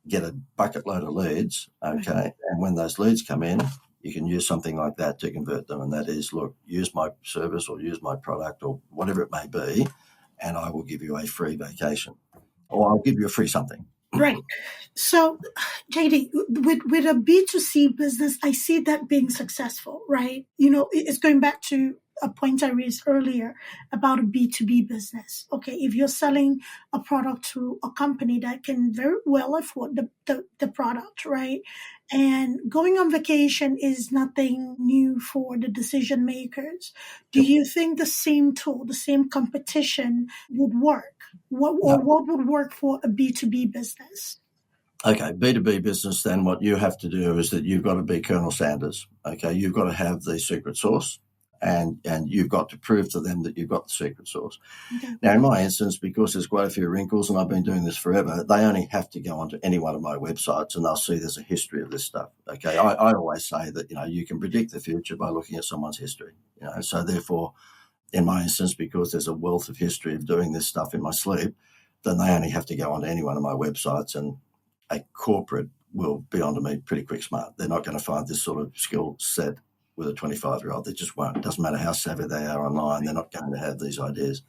Get a bucket load of leads, okay? And when those leads come in, you can use something like that to convert them. And that is, look, use my service or use my product or whatever it may be, and I will give you a free vacation, or I'll give you a free something. Right. So, JD, with a B2C business, I see that being successful, right? It's going back to a point I raised earlier about a B2B business. Okay, if you're selling a product to a company that can very well afford the product, right? And going on vacation is nothing new for the decision makers. Do you think the same tool, the same competition would work? What would work for a B2B business? Okay, B2B business, then what you have to do is that you've got to be Colonel Sanders. Okay, you've got to have the secret sauce. And you've got to prove to them that you've got the secret sauce. Okay. Now, in my instance, because there's quite a few wrinkles and I've been doing this forever, they only have to go onto any one of my websites and they'll see there's a history of this stuff. Okay, I always say that, you can predict the future by looking at someone's history. So therefore, in my instance, because there's a wealth of history of doing this stuff in my sleep, then they only have to go onto any one of my websites and a corporate will be onto me pretty quick smart. They're not going to find this sort of skill set with a 25-year-old. They just won't. It doesn't matter how savvy they are online. They're not going to have these ideas.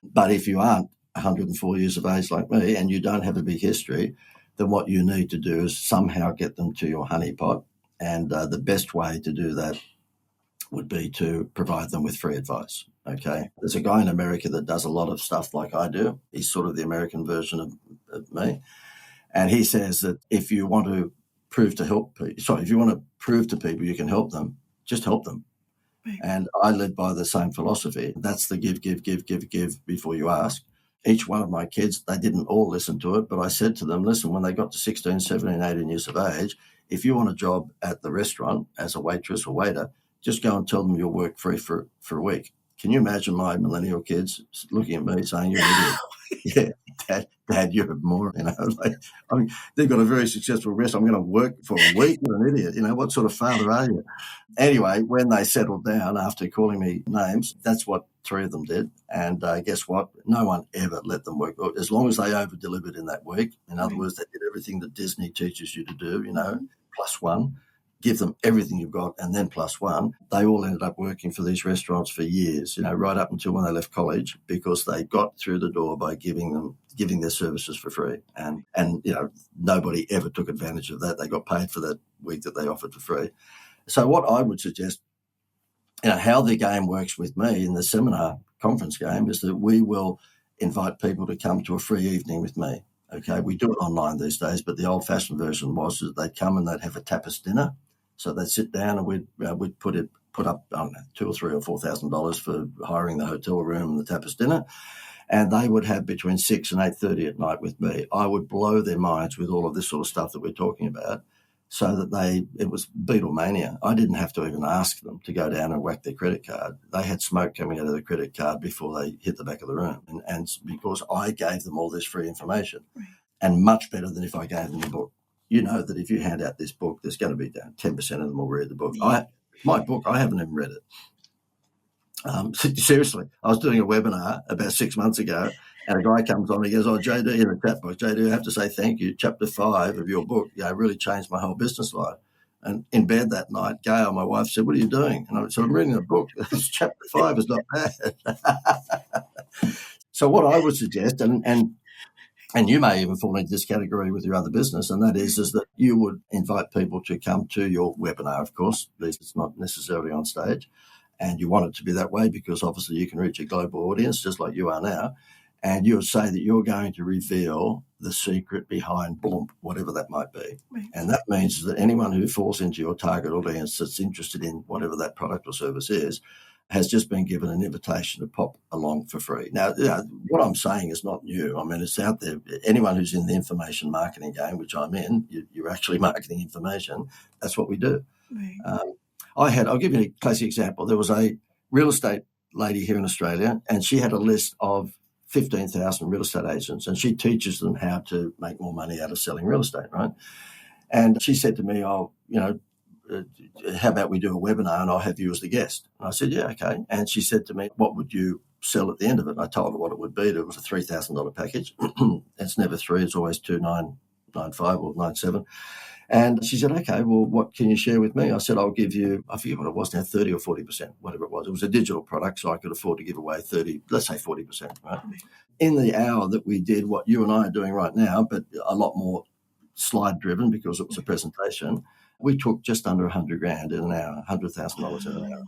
But if you aren't 104 years of age like me and you don't have a big history, then what you need to do is somehow get them to your honeypot. And the best way to do that would be to provide them with free advice. Okay. There's a guy in America that does a lot of stuff like I do. He's sort of the American version of me. And he says that if you want to prove to people you can help them, just help them. Right. And I live by the same philosophy. That's the give before you ask. Each one of my kids, they didn't all listen to it, but I said to them, listen, when they got to 16, 17, 18 years of age, if you want a job at the restaurant as a waitress or waiter, just go and tell them you'll work free for a week. Can you imagine my millennial kids looking at me saying, you're an idiot? Yeah, Dad, you're a moron. They've got a very successful restaurant. I'm going to work for a week. You're an idiot. What sort of father are you? Anyway, when they settled down after calling me names, that's what 3 of them did. And guess what? No one ever let them work. As long as they over-delivered in that week. In other words, they did everything that Disney teaches you to do, +1. Give them everything you've got and then +1. They all ended up working for these restaurants for years, right up until when they left college, because they got through the door by giving their services for free. And nobody ever took advantage of that. They got paid for that week that they offered for free. So what I would suggest, how the game works with me in the seminar conference game is that we will invite people to come to a free evening with me. Okay, we do it online these days, but the old-fashioned version was that they'd come and they'd have a tapas dinner. So they'd sit down and we'd put up, I don't know, $2,000 or $3,000 or $4,000 for hiring the hotel room and the tapas dinner. And they would have between 6 and 8:30 at night with me. I would blow their minds with all of this sort of stuff that we're talking about, so that it was Beatlemania. I didn't have to even ask them to go down and whack their credit card. They had smoke coming out of their credit card before they hit the back of the room. And because I gave them all this free information, Right. And much better than if I gave them a book. You know that if you hand out this book, there's going to be down 10% of them will read the book. My book, I haven't even read it. Seriously, I was doing a webinar about 6 months ago, and a guy comes on and he goes, "Oh, JD," in the chat box, "JD, I have to say thank you. Chapter 5 of your book, really changed my whole business life." And in bed that night, Gail, my wife, said, "What are you doing?" And I said, "I'm reading a book. Chapter 5 is not bad." So what I would suggest, and you may even fall into this category with your other business, and that is that you would invite people to come to your webinar, of course. It's not necessarily on stage. And you want it to be that way because obviously you can reach a global audience just like you are now. And you would say that you're going to reveal the secret behind Bloomp, whatever that might be. Right. And that means that anyone who falls into your target audience that's interested in whatever that product or service is has just been given an invitation to pop along for free. Now, what I'm saying is not new. I mean, it's out there. Anyone who's in the information marketing game, which I'm in, you're actually marketing information. That's what we do. Right. I'll give you a classic example. There was a real estate lady here in Australia, and she had a list of 15,000 real estate agents, and she teaches them how to make more money out of selling real estate, right? And she said to me, "Oh, how about we do a webinar and I'll have you as the guest?" And I said, "Yeah, okay." And she said to me, "What would you sell at the end of it?" And I told her what it would be. It was a $3,000 package. It's never 3, it's always 2,995 or 97. And she said, "Okay, well, what can you share with me?" I said, "I'll give you," I forget what it was now, 30 or 40%, whatever it was. It was a digital product, so I could afford to give away 30, let's say 40%, right? In the hour that we did what you and I are doing right now, but a lot more slide driven because it was a presentation, we took just under 100 grand in an hour, $100,000 in an hour.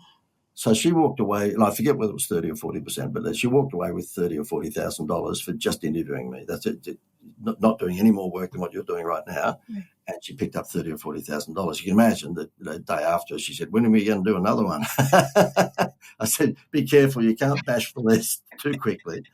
So she walked away, and I forget whether it was 30 or 40%, but she walked away with $30,000 or $40,000 for just interviewing me. That's it. Not doing any more work than what you're doing right now. Right. And she picked up $30,000 or $40,000. You can imagine that the day after she said, "When are we going to do another one?" I said, "Be careful. You can't bash the list too quickly."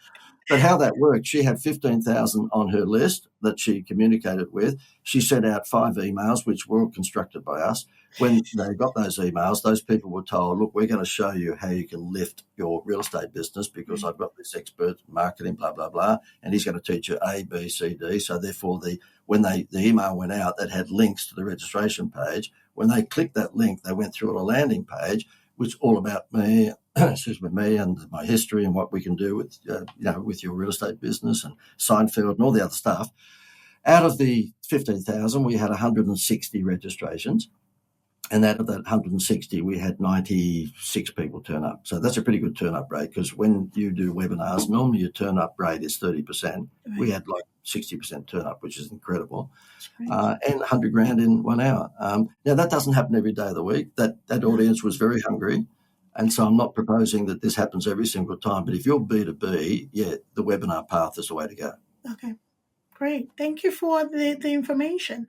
But how that worked, she had 15,000 on her list that she communicated with. She sent out 5 emails, which were all constructed by us. When they got those emails, those people were told, "Look, we're going to show you how you can lift your real estate business because I've got this expert marketing, blah, blah, blah, and he's going to teach you A, B, C, D." So therefore, when the email went out that had links to the registration page, when they clicked that link, they went through a landing page, which all about me, me and my history and what we can do with, with your real estate business and Seinfeld and all the other stuff. Out of the 15,000, we had 160 registrations. And out of that 160, we had 96 people turn up. So that's a pretty good turn-up rate because when you do webinars, normally your turn-up rate is 30%. Right. We had like 60% turn-up, which is incredible. And 100 grand in 1 hour. Now, that doesn't happen every day of the week. That audience was very hungry. And so I'm not proposing that this happens every single time. But if you're B2B, the webinar path is the way to go. Okay, great. Thank you for the information.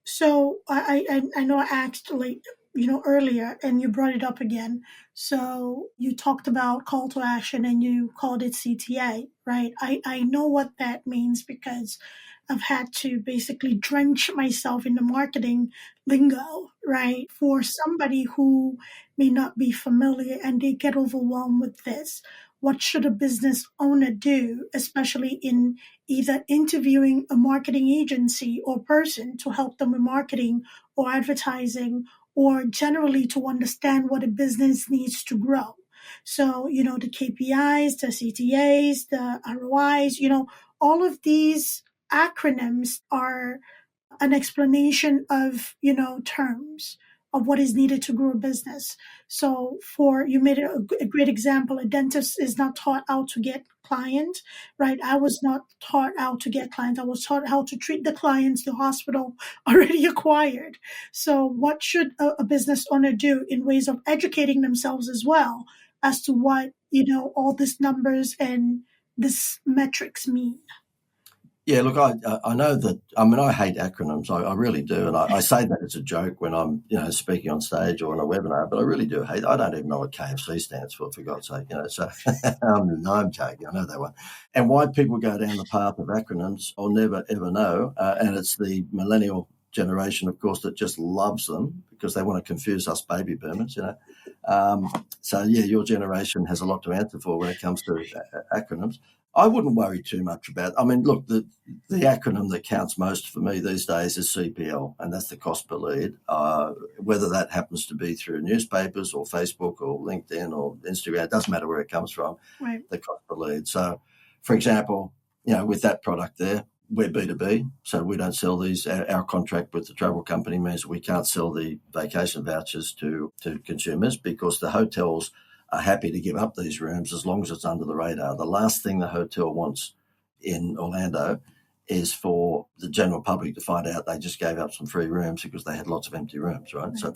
So I know I asked earlier and you brought it up again. So you talked about call to action and you called it CTA, right? I know what that means because I've had to basically drench myself in the marketing lingo, right? For somebody who may not be familiar and they get overwhelmed with this. What should a business owner do, especially in either interviewing a marketing agency or person to help them with marketing or advertising, or generally to understand what a business needs to grow? So, the KPIs, the CTAs, the ROIs, all of these acronyms are an explanation of, terms of what is needed to grow a business. So you made a great example. A dentist is not taught how to get clients, right? I was not taught how to get clients. I was taught how to treat the clients the hospital already acquired. So what should a business owner do in ways of educating themselves as well as to what, all these numbers and these metrics mean? Yeah, look, I know that. I mean, I hate acronyms. I really do, and I say that as a joke when I'm speaking on stage or on a webinar. But I really do hate. I don't even know what KFC stands for God's sake. So I'm joking. I know that one. And why people go down the path of acronyms, I'll never ever know. And it's the millennial generation, of course, that just loves them because they want to confuse us baby boomers. So yeah, your generation has a lot to answer for when it comes to acronyms. I wouldn't worry too much about. I mean, look, the acronym that counts most for me these days is CPL, and that's the cost per lead. Whether that happens to be through newspapers or Facebook or LinkedIn or Instagram, it doesn't matter where it comes from. Right. The cost per lead. So, for example, with that product there, we're B2B, so we don't sell these. Our contract with the travel company means we can't sell the vacation vouchers to consumers because the hotels are happy to give up these rooms as long as it's under the radar. The last thing the hotel wants in Orlando is for the general public to find out they just gave up some free rooms because they had lots of empty rooms, right? So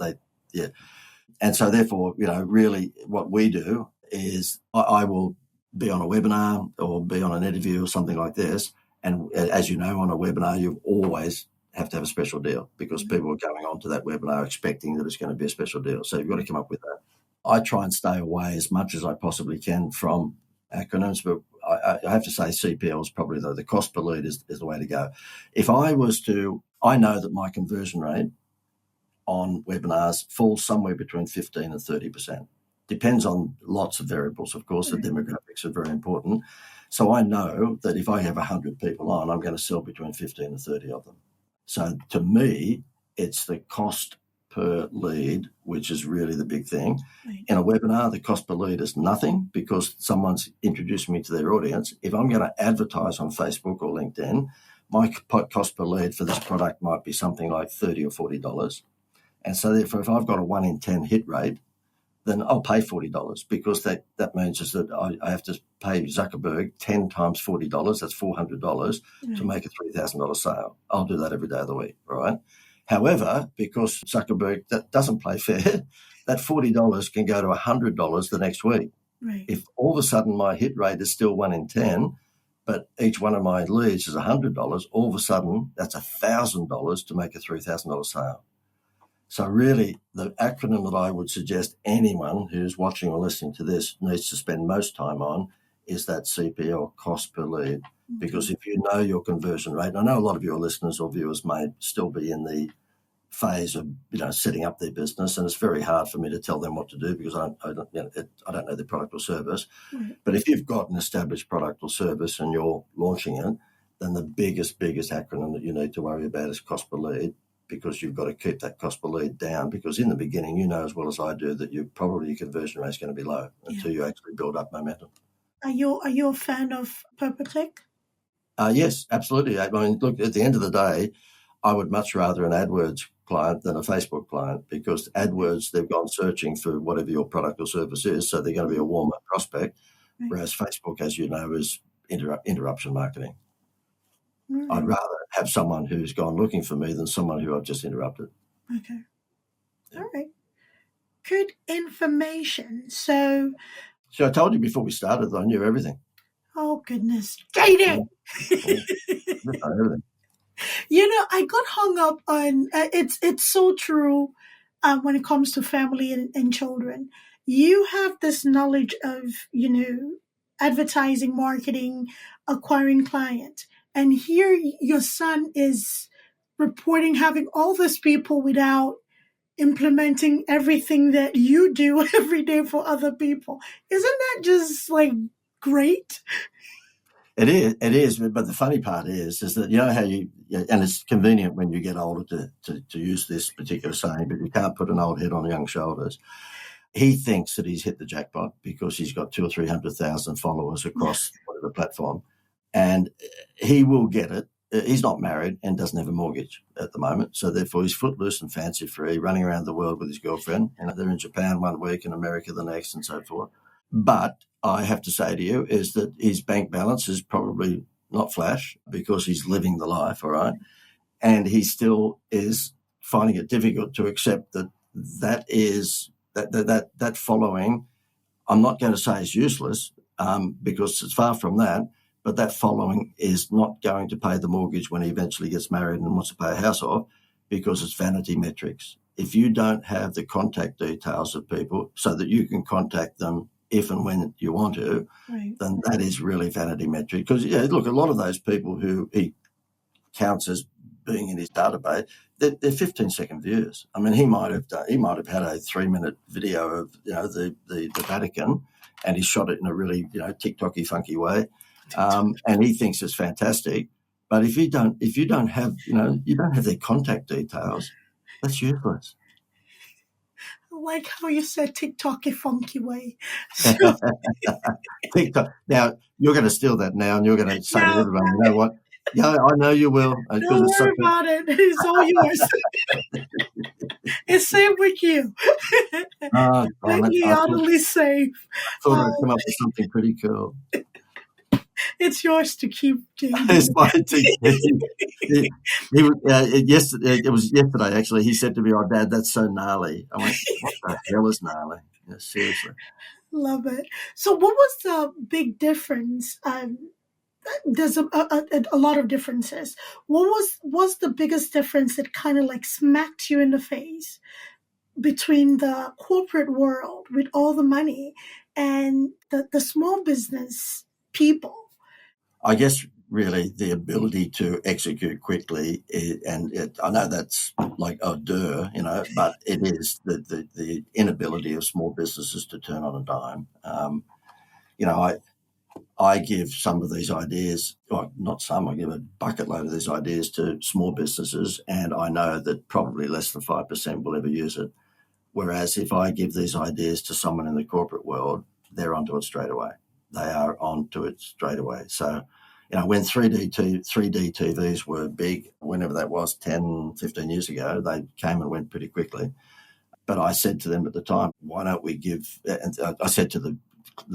and so therefore, really what we do is I will be on a webinar or be on an interview or something like this. And as you know, on a webinar, you always have to have a special deal because people are going on to that webinar expecting that it's going to be a special deal. So you've got to come up with that. I try and stay away as much as I possibly can from acronyms, but I have to say CPL is probably the cost per lead is the way to go. If I know that my conversion rate on webinars falls somewhere between 15 and 30%. Depends on lots of variables, of course. The demographics are very important. So I know that if I have 100 people on, I'm going to sell between 15 and 30 of them. So to me, it's the cost per lead, which is really the big thing. Right. In a webinar, the cost per lead is nothing because someone's introduced me to their audience. If I'm going to advertise on Facebook or LinkedIn, my cost per lead for this product might be something like $30 or $40. And so therefore, if I've got a 1 in 10 hit rate, then I'll pay $40 because that means is that I have to pay Zuckerberg 10 times $40, that's $400 to make a $3,000 sale. I'll do that every day of the week, all right? However, because Zuckerberg that doesn't play fair, that $40 can go to $100 the next week. Right. If all of a sudden my hit rate is still 1 in 10, but each one of my leads is $100, all of a sudden that's $1,000 to make a $3,000 sale. So really, the acronym that I would suggest anyone who's watching or listening to this needs to spend most time on is that CPL, cost per lead. Because if you know your conversion rate, and I know a lot of your listeners or viewers may still be in the phase of setting up their business, and it's very hard for me to tell them what to do because I don't know their product or service. Right. But if you've got an established product or service and you're launching it, then the biggest acronym that you need to worry about is cost per lead, because you've got to keep that cost per lead down, because in the beginning, you know as well as I do that your conversion rate is going to be low until you actually build up momentum. Are you a fan of pay-per-click? Yes, absolutely. I mean, look, at the end of the day, I would much rather an AdWords client than a Facebook client, because AdWords, they've gone searching for whatever your product or service is, so they're going to be a warmer prospect, whereas Facebook, as you know, is interruption marketing. Mm-hmm. I'd rather have someone who's gone looking for me than someone who I've just interrupted. Okay. Yeah. All right. Good information. So I told you before we started that I knew everything. Oh, goodness. Jaden! Everything. I got hung up on, it's so true when it comes to family and children. You have this knowledge of, advertising, marketing, acquiring clients. And here your son is reporting having all these people without implementing everything that you do every day for other people. Isn't that just great? It is. But the funny part is that how and it's convenient when you get older to use this particular saying, but you can't put an old head on young shoulders. He thinks that he's hit the jackpot because he's got 200,000 or 300,000 followers across whatever platform, and he will get it. He's not married and doesn't have a mortgage at the moment, so therefore he's footloose and fancy free, running around the world with his girlfriend. They're in Japan one week, in America the next, and so forth. But I have to say to you is that his bank balance is probably not flash because he's living the life, all right? And he still is finding it difficult to accept that following, I'm not going to say is useless because it's far from that, but that following is not going to pay the mortgage when he eventually gets married and wants to pay a house off, because it's vanity metrics. If you don't have the contact details of people so that you can contact them if and when you want to, Right. then that is really vanity metric. Because, look, a lot of those people who he counts as being in his database, they're 15-second views. I mean, he might have had a 3-minute video of the Vatican, and he shot it in a really TikTok-y funky way, and he thinks it's fantastic. But if you don't have their contact details, that's useless. I like how you said TikTok a funky way. TikTok. Now you're going to steal that now, and you're going to say to everyone, you know what? Yeah, I know you will. Don't worry about it. It's all yours. It's same with you. Completely utterly safe. I thought I'd come up with something pretty cool. It's yours to keep, James. It's mine to keep. It was yesterday, actually. He said to me, "Oh, Dad, that's so gnarly." I went, "What the hell is gnarly?" Yeah, seriously. Love it. So what was the big difference? There's a lot of differences. What was the biggest difference that kind of like smacked you in the face between the corporate world with all the money and the small business people? I guess really the ability to execute quickly, I know that's like but it is the inability of small businesses to turn on a dime. I give some of these ideas, well, not some, I give a bucket load of these ideas to small businesses, and I know that probably less than 5% will ever use it. Whereas if I give these ideas to someone in the corporate world, they're onto it straight away. They are onto it straight away. So, when 3D TVs were big, whenever that was, 10, 15 years ago, they came and went pretty quickly. But I said to them at the time, why don't we I said to the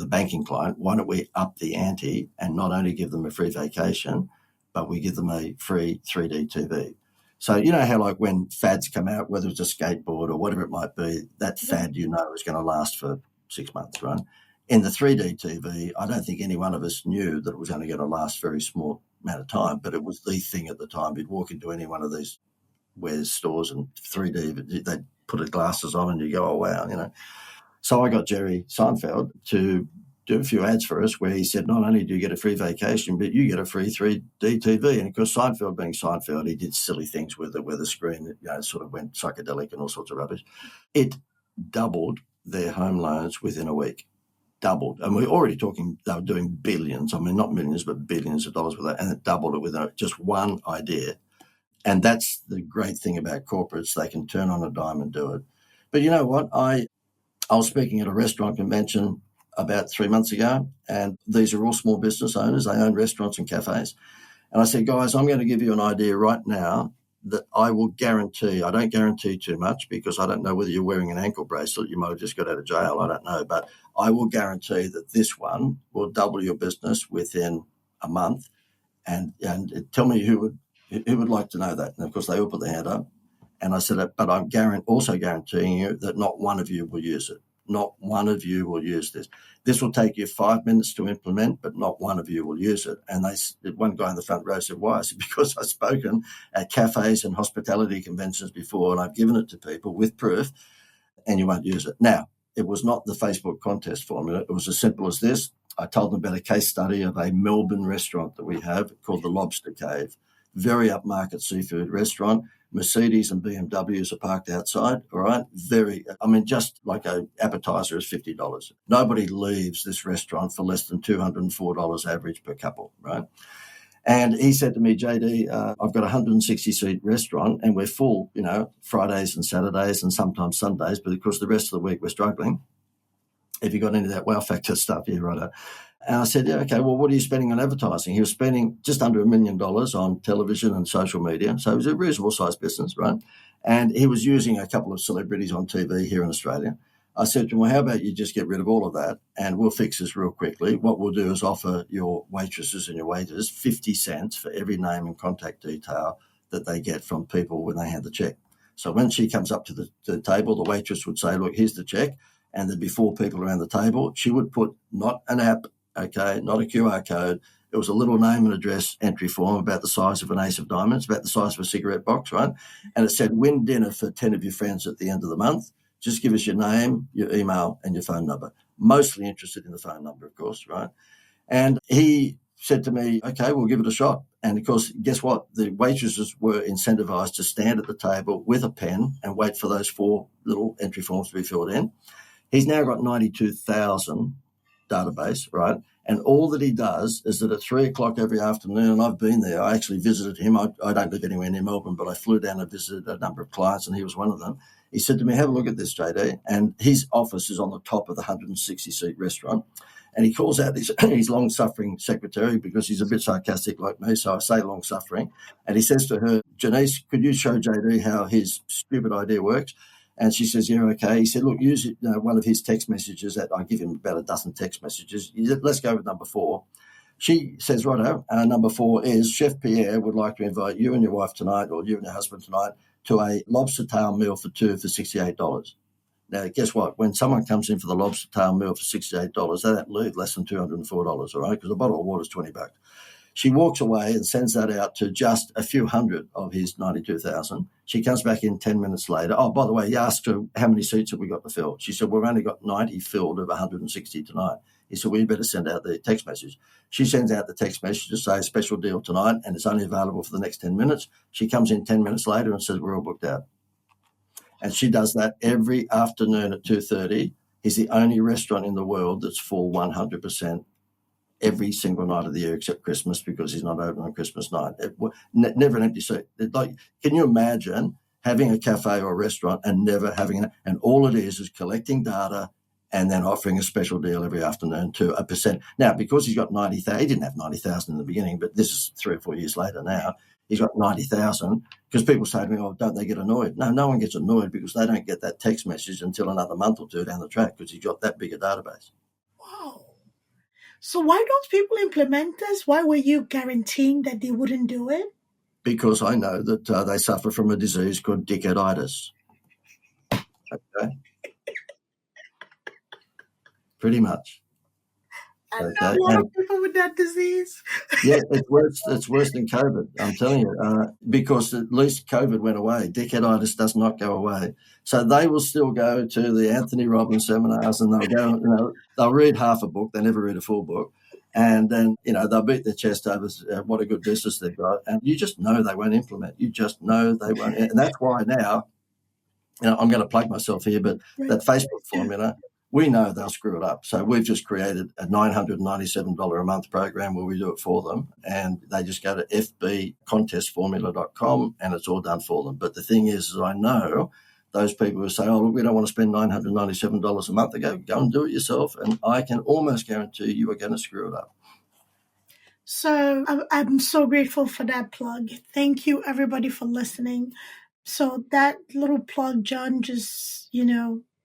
banking client, why don't we up the ante and not only give them a free vacation, but we give them a free 3D TV. So you know how like when fads come out, whether it's a skateboard or whatever it might be, that fad is going to last for 6 months, right? In the 3D TV, I don't think any one of us knew that it was only going to last very small amount of time, but it was the thing at the time. You'd walk into any one of these Wares stores and 3D, they'd put the glasses on and you go, oh, wow, So I got Jerry Seinfeld to do a few ads for us where he said, not only do you get a free vacation, but you get a free 3D TV. And of course, Seinfeld being Seinfeld, he did silly things with it, where the screen sort of went psychedelic and all sorts of rubbish. It doubled their home loans within a week. Doubled. And we're already talking, they were doing billions. I mean, not millions, but billions of dollars with that. And it doubled it with just one idea. And that's the great thing about corporates. They can turn on a dime and do it. But you know what? I was speaking at a restaurant convention about 3 months ago, and these are all small business owners. They own restaurants and cafes. And I said, guys, I'm going to give you an idea right now that I will guarantee. I don't guarantee too much because I don't know whether you're wearing an ankle bracelet. You might have just got out of jail. I don't know. But I will guarantee that this one will double your business within a month. And tell me who would like to know that. And, of course, they all put their hand up. And I said, but I'm also guaranteeing you that not one of you will use it. Not one of you will use this. This will take you 5 minutes to implement, but not one of you will use it. And one guy in the front row said, why? I said, because I've spoken at cafes and hospitality conventions before, and I've given it to people with proof, and you won't use it. Now, it was not the Facebook contest formula. It was as simple as this. I told them about a case study of a Melbourne restaurant that we have called the Lobster Cave. Very upmarket seafood restaurant. Mercedes and BMWs are parked outside, all right? Just like an appetizer is $50. Nobody leaves this restaurant for less than $204 average per couple, right? And he said to me, JD, I've got a 160-seat restaurant and we're full, Fridays and Saturdays and sometimes Sundays, but of course the rest of the week we're struggling. If you got any of that wow factor stuff, yeah, right. And I said, yeah, okay, well, what are you spending on advertising? He was spending just under $1 million on television and social media. So it was a reasonable sized business, right? And he was using a couple of celebrities on TV here in Australia. I said to him, well, how about you just get rid of all of that and we'll fix this real quickly. What we'll do is offer your waitresses and your waiters 50 cents for every name and contact detail that they get from people when they hand the check. So when she comes up to the table, the waitress would say, look, here's the check. And there'd be 4 people around the table. She would put not an app, okay, not a QR code, It was a little name and address entry form about the size of an ace of diamonds, about the size of a cigarette box, right? And it said, win dinner for 10 of your friends at the end of the month. Just give us your name, your email, and your phone number. Mostly interested in the phone number, of course, right? And he said to me, okay, we'll give it a shot. And of course, guess what? The waitresses were incentivized to stand at the table with a pen and wait for those 4 little entry forms to be filled in. He's now got 92,000 database, right? And all that he does is that at 3:00 every afternoon, and I've been there, I actually visited him. I don't live anywhere near Melbourne, but I flew down and visited a number of clients, and he was one of them. He said to me, have a look at this, JD. And his office is on the top of the 160-seat restaurant. And he calls out his long-suffering secretary because he's a bit sarcastic like me, so I say long-suffering. And he says to her, Janice, could you show JD how his stupid idea works? And she says, yeah, okay. He said, look, use one of his text messages. That I give him about a dozen text messages. He said, let's go with number 4. She says, righto, number 4 is Chef Pierre would like to invite you and your wife tonight, or you and your husband tonight, to a lobster tail meal for 2 for $68. Now, guess what? When someone comes in for the lobster tail meal for $68, they don't leave less than $204, all right, because a bottle of water is $20. She walks away and sends that out to just a few hundred of his 92,000. She comes back in 10 minutes later. Oh, by the way, he asked her, how many seats have we got to fill? She said, we've only got 90 filled of 160 tonight. He said, well, you better send out the text message. She sends out the text message to say, special deal tonight, and it's only available for the next 10 minutes. She comes in 10 minutes later and says, we're all booked out. And she does that every afternoon at 2:30. He's the only restaurant in the world that's full 100% every single night of the year except Christmas, because he's not open on Christmas night. Never an empty seat. Can you imagine having a cafe or a restaurant and never having it? And all it is collecting data and then offering a special deal every afternoon to a percent. Now, because he's got 90,000, he didn't have 90,000 in the beginning, but this is 3 or 4 years later now. He's got 90,000, because people say to me, oh, don't they get annoyed? No one gets annoyed because they don't get that text message until another month or 2 down the track, because he's got that big a database. Wow. So why don't people implement this? Why were you guaranteeing that they wouldn't do it? Because I know that they suffer from a disease called dickheaditis. Okay. Pretty much. I know a lot of people with that disease. Yeah, it's worse than COVID, I'm telling you, because at least COVID went away. Dickheaditis does not go away. So they will still go to the Anthony Robbins seminars, and they'll go, they'll read half a book. They never read a full book. And then, they'll beat their chest over what a good business they've got. And you just know they won't implement. You just know they won't. And that's why now, I'm going to plug myself here, but that Facebook formula, we know they'll screw it up. So we've just created a $997 a month program where we do it for them. And they just go to fbcontestformula.com and it's all done for them. But the thing is I know those people who say, oh, look, we don't want to spend $997 a month. They go and do it yourself. And I can almost guarantee you are going to screw it up. So I'm so grateful for that plug. Thank you, everybody, for listening. So that little plug, John, just,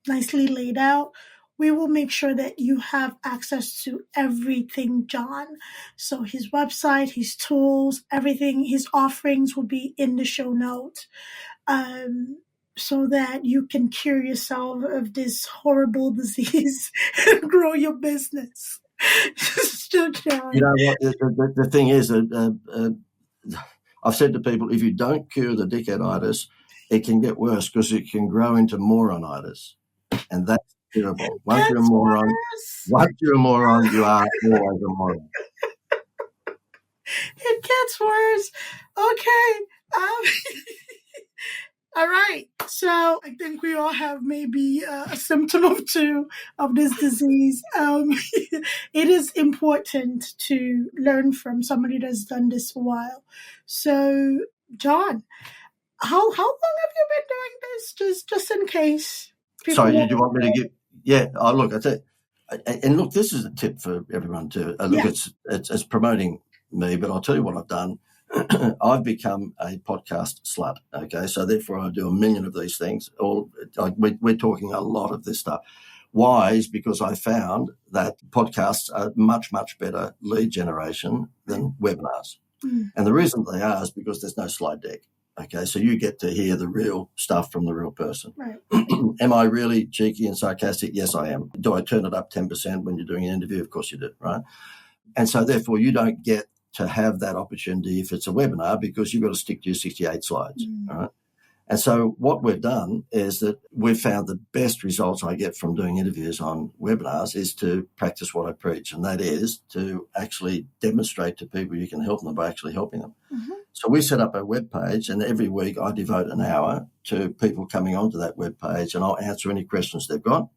nicely laid out. We will make sure that you have access to everything, John. So his website, his tools, everything, his offerings will be in the show notes, so that you can cure yourself of this horrible disease and grow your business. Still, John. You know what? The thing is, I've said to people, if you don't cure the dickheaditis, it can get worse because it can grow into moronitis. And that's terrible. Once you're a moron, you are always a moron. It gets worse. Okay. All right. So I think we all have maybe a symptom or two of this disease. It is important to learn from somebody that's done this a while. So, John, how long have you been doing this? Just in case. Sorry, did you want me to give? Yeah. Oh, look, I tell you, and look, this is a tip for everyone too. Look, it's promoting me, but I'll tell you what I've done. I've become a podcast slut. Okay, so therefore I do a million of these things. We're talking a lot of this stuff. Why? Is because I found that podcasts are much, much better lead generation than webinars. And the reason they are is because there's no slide deck. Okay, so you get to hear the real stuff from the real person. Right. Am I really cheeky and sarcastic? Yes, I am. Do I turn it up 10% when you're doing an interview? Of course you do, right? And so therefore you don't get to have that opportunity if it's a webinar because you've got to stick to your 68 slides. All right. And so what we've done is that we've found the best results I get from doing interviews on webinars is to practice what I preach, and that is to actually demonstrate to people you can help them by actually helping them. So we set up a web page, and every week I devote an hour to people coming onto that web page, and I'll answer any questions they've got,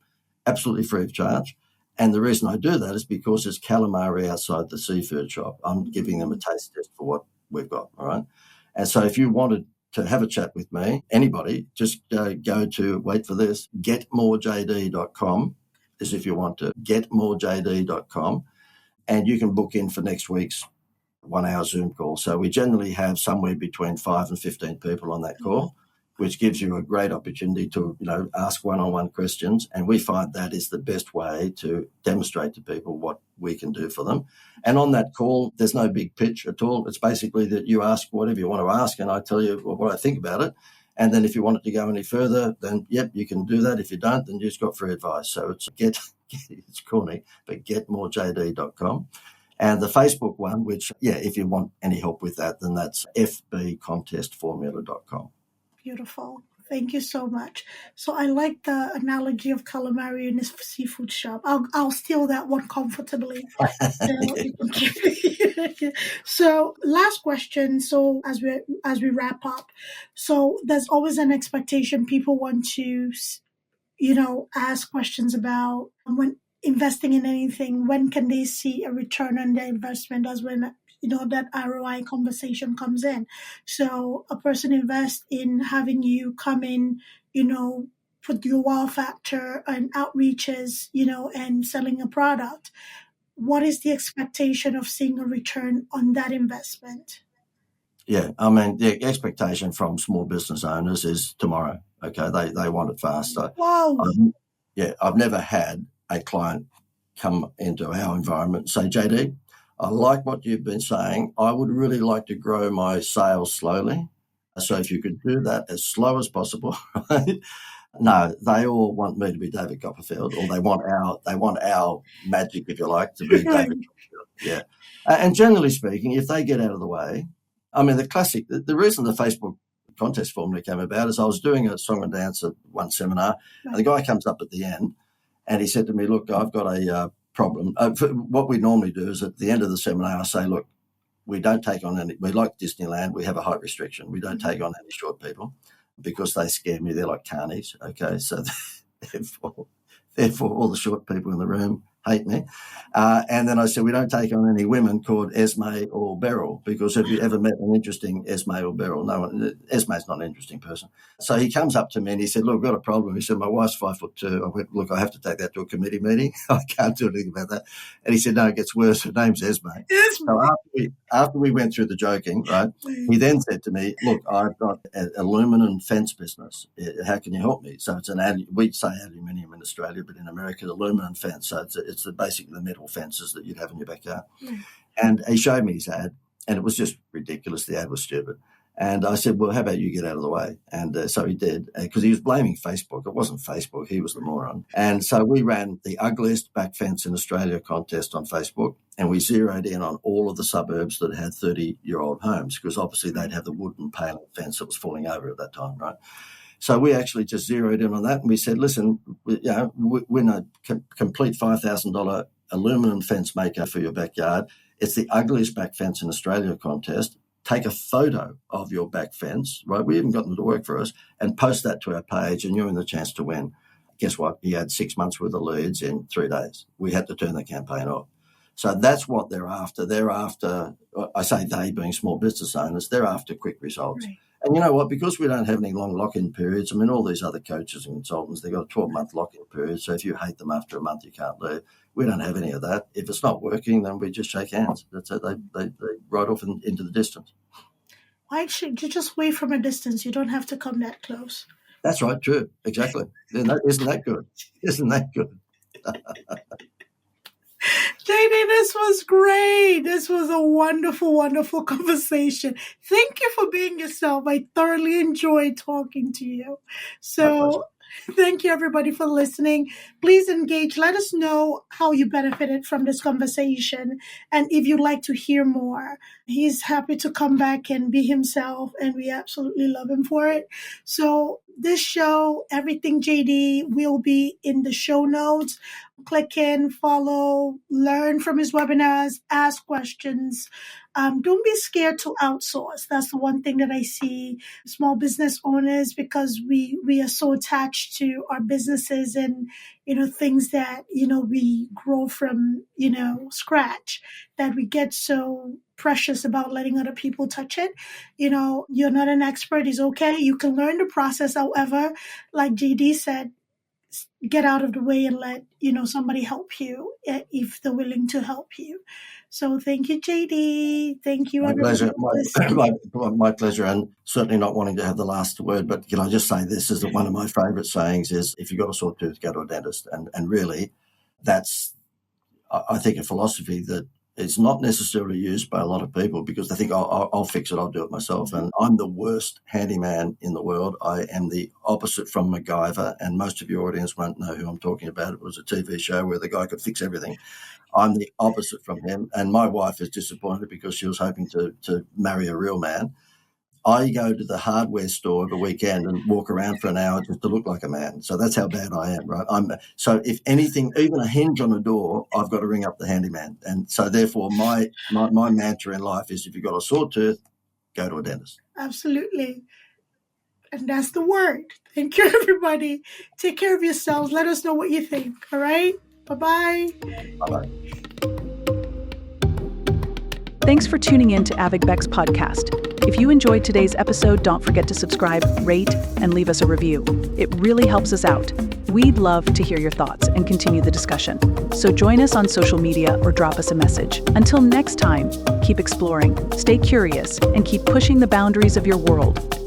absolutely free of charge. And the reason I do that is because it's calamari outside the seafood shop. I'm giving them a taste test for what we've got, all right? And so if you wanted to have a chat with me, anybody, just go to, wait for this, getmorejd.com, as if you want to, getmorejd.com, and you can book in for next week's 1 hour Zoom call. So we generally have somewhere between 5 and 15 people on that call, which gives you a great opportunity to, ask one-on-one questions. And we find that is the best way to demonstrate to people what we can do for them. And on that call, there's no big pitch at all. It's basically that you ask whatever you want to ask, and I tell you what I think about it. And then if you want it to go any further, then, yep, you can do that. If you don't, then you just got free advice. So it's it's corny, but getmorejd.com. And the Facebook one, which, if you want any help with that, then that's fbcontestformula.com. Beautiful. Thank you so much. So I like the analogy of calamari in a seafood shop. I'll steal that one comfortably. So last question. So as we wrap up, so there's always an expectation people want to, ask questions about when investing in anything. When can they see a return on their investment? As when that ROI conversation comes in. So a person invests in having you come in, put your wow factor and outreaches, and selling a product. What is the expectation of seeing a return on that investment? Yeah, I mean, the expectation from small business owners is tomorrow. Okay, they want it fast. Wow. I've never had a client come into our environment and say, JD, I like what you've been saying. I would really like to grow my sales slowly. So if you could do that as slow as possible, right? No, they all want me to be David Copperfield, or they want our magic, if you like, to be David Copperfield. Yeah. And generally speaking, if they get out of the way, I mean, the reason the Facebook contest formula came about is I was doing a song and dance at one seminar, and the guy comes up at the end and he said to me, look, I've got a problem. What we normally do is at the end of the seminar, I say, look, we don't take on any, we like Disneyland, we have a height restriction. We don't take on any short people because they scare me. They're like carnies. Okay. So therefore all the short people in the room hate me. And then I said, we don't take on any women called Esme or Beryl, because have you ever met an interesting Esme or Beryl? No one. Esme's not an interesting person. So he comes up to me and he said, look, I've got a problem. He said, my wife's 5'2". I went, look, I have to take that to a committee meeting. I can't do anything about that. And he said, no, it gets worse. Her name's Esme. So after we went through the joking, right, he then said to me, look, I've got an aluminum fence business. How can you help me? So it's we say aluminium in Australia, but in America, aluminum fence. So it's basically the metal fences that you'd have in your backyard. And he showed me his ad, and it was just ridiculous. The ad was stupid. And I said, well, how about you get out of the way? And so he did, because he was blaming Facebook. It wasn't Facebook. He was the moron. And so we ran the ugliest back fence in Australia contest on Facebook, and we zeroed in on all of the suburbs that had 30-year-old homes, because obviously they'd have the wooden paling fence that was falling over at that time, right? So we actually just zeroed in on that, and we said, listen, win a complete $5,000 aluminum fence maker for your backyard. It's the ugliest back fence in Australia contest. Take a photo of your back fence, right? We even got them to work for us, and post that to our page, and you're in the chance to win. Guess what? He had 6 months worth of leads in 3 days. We had to turn the campaign off. So that's what they're after. They're after, I say they being small business owners, they're after quick results. Right. And you know what? Because we don't have any long lock-in periods, I mean, all these other coaches and consultants, they've got a 12-month lock-in period. So if you hate them after a month, you can't leave. We don't have any of that. If it's not working, then we just shake hands. That's it. They ride off into the distance. Why should you just wait from a distance? You don't have to come that close. That's right. True. Exactly. Isn't that good? Isn't that good? JD, this was great. This was a wonderful, wonderful conversation. Thank you for being yourself. I thoroughly enjoyed talking to you. So Thank you, everybody, for listening. Please engage. Let us know how you benefited from this conversation and if you'd like to hear more. He's happy to come back and be himself, and we absolutely love him for it. So, this show, Everything JD, will be in the show notes. Click in, follow, learn from his webinars, ask questions. Don't be scared to outsource. That's the one thing that I see small business owners, because we are so attached to our businesses and things that we grow from scratch, that we get so precious about letting other people touch it. You're not an expert, is okay. You can learn the process. However, like JD said, get out of the way and let somebody help you if they're willing to help you. So thank you, JD. Thank you, My everybody, pleasure. for listening. My pleasure, and certainly not wanting to have the last word. But can I just say this is one of my favourite sayings: is if you've got a sore tooth, go to a dentist. And really, that's I think a philosophy that is not necessarily used by a lot of people, because they think, I'll fix it, I'll do it myself. And I'm the worst handyman in the world. I am the opposite from MacGyver, and most of your audience won't know who I'm talking about. It was a TV show where the guy could fix everything. I'm the opposite from him, and my wife is disappointed because she was hoping to marry a real man. I go to the hardware store of the weekend and walk around for an hour just to look like a man. So that's how bad I am, right? So if anything, even a hinge on a door, I've got to ring up the handyman. And so therefore my mantra in life is, if you've got a sore tooth, go to a dentist. Absolutely. And that's the word. Thank you, everybody. Take care of yourselves. Let us know what you think. All right? Bye-bye. Bye-bye. Thanks for tuning in to Abeg's podcast. If you enjoyed today's episode, don't forget to subscribe, rate, and leave us a review. It really helps us out. We'd love to hear your thoughts and continue the discussion. So join us on social media or drop us a message. Until next time, keep exploring, stay curious, and keep pushing the boundaries of your world.